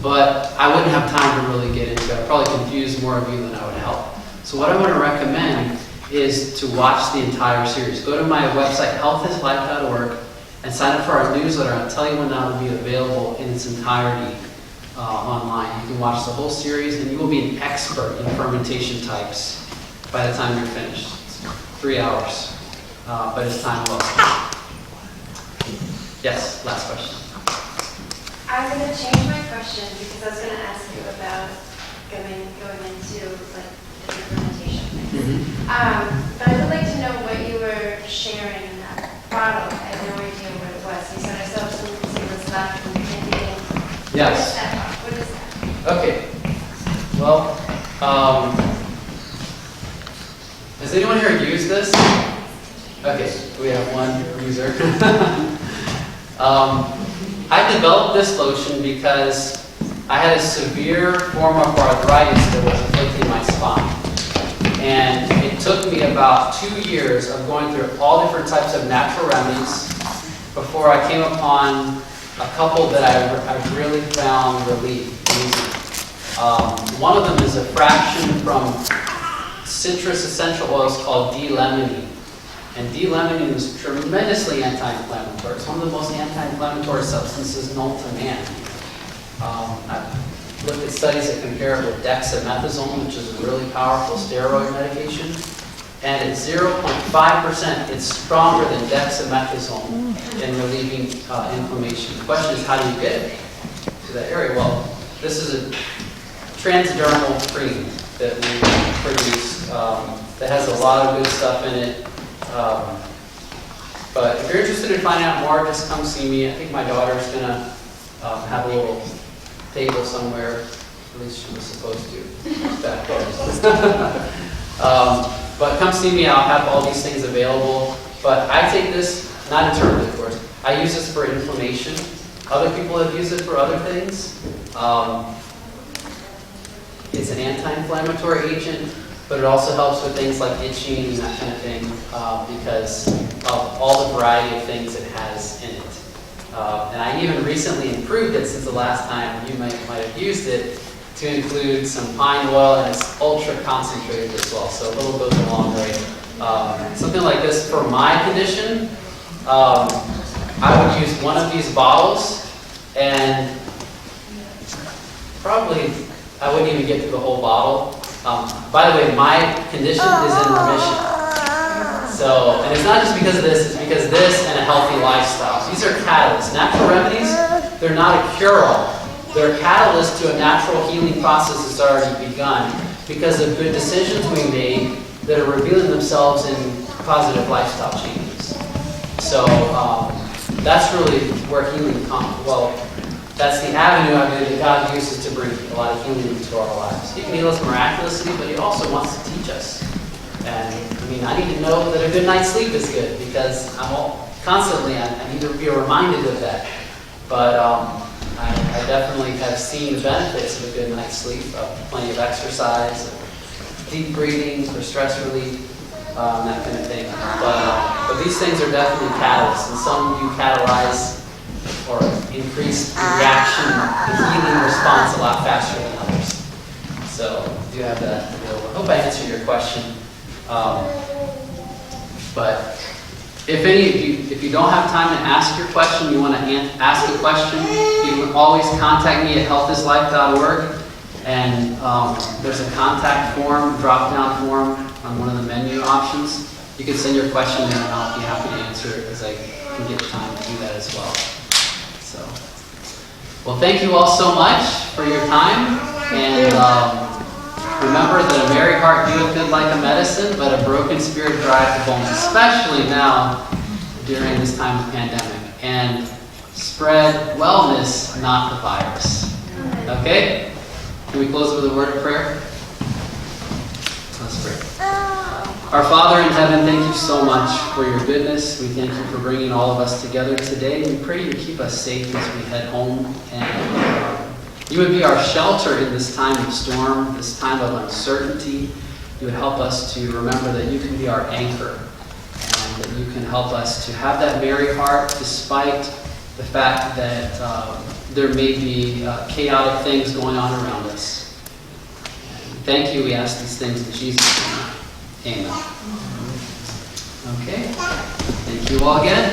but I wouldn't have time to really get into it. I'd probably confuse more of you than I would help. So what I want to recommend is to watch the entire series. Go to my website, healthislife.org, and sign up for our newsletter. I'll tell you when that will be available in its entirety online. You can watch the whole series, and you will be an expert in fermentation types by the time you're finished. It's 3 hours, but it's time well spent. Yes, last question. I'm going to change my question because I was going to ask you about going into like different fermentation things. But I would like to know what you were sharing in that bottle. I had no idea what it was. You said I still have some was left from candy. Yes. What is that? Okay. Well, has anyone here used this? Okay, we have one user. I developed this lotion because I had a severe form of arthritis that was afflicting my spine. And it took me about 2 years of going through all different types of natural remedies before I came upon a couple that I really found relief using. One of them is a fraction from citrus essential oils called D-limonene. And D-limonene is tremendously anti-inflammatory. It's one of the most anti-inflammatory substances known to man. I've looked at studies that compare it with dexamethasone, which is a really powerful steroid medication. And at 0.5%, it's stronger than dexamethasone in relieving inflammation. The question is, how do you get it to that area? Well, this is a transdermal cream that we produced that has a lot of good stuff in it. But if you're interested in finding out more, just come see me. I think my daughter's going to have a little table somewhere. At least she was supposed to back there. But come see me, I'll have all these things available. But I take this, not internally of course, I use this for inflammation. Other people have used it for other things. It's an anti-inflammatory agent, but it also helps with things like itching and that kind of thing because of all the variety of things it has in it. And I even recently improved it since the last time you might have used it to include some pine oil, and it's ultra concentrated as well, so a little goes a long way. Something like this for my condition, I would use one of these bottles, and probably I wouldn't even get through the whole bottle. By the way, my condition is in remission. So, and it's not just because of this, it's because of this and a healthy lifestyle. These are catalysts. Natural remedies, they're not a cure-all. They're a catalyst to a natural healing process that's already begun because of good decisions we made that are revealing themselves in positive lifestyle changes. So that's really where healing comes. Well, that's the avenue I believe that God uses to bring a lot of healing into our lives. He can heal us miraculously, but He also wants to teach us. And I mean, I need to know that a good night's sleep is good because I need to be reminded of that. But I definitely have seen the benefits of a good night's sleep, plenty of exercise, deep breathing for stress relief, that kind of thing. But these things are definitely catalysts, and some you catalyze or increase the reaction, the healing response a lot faster than others. So do have that available. I hope I answered your question. But if you don't have time to ask your question, you want to ask a question, you can always contact me at healthislife.org, and there's a contact form, drop-down form on one of the menu options. You can send your question there, and I'll be happy to answer it because I can get time to do that as well. So, well, thank you all so much for your time, and remember that a merry heart doeth good like a medicine, but a broken spirit drieth the bones, especially now during this time of pandemic. And spread wellness, not the virus. Okay? Can we close with a word of prayer? Let's pray. Our Father in heaven, thank you so much for your goodness. We thank you for bringing all of us together today. We pray you keep us safe as we head home, and you would be our shelter in this time of storm, this time of uncertainty. You would help us to remember that you can be our anchor, and that you can help us to have that merry heart despite the fact that there may be chaotic things going on around us. Thank you. We ask these things in Jesus' name. Amen. Okay. Thank you all again.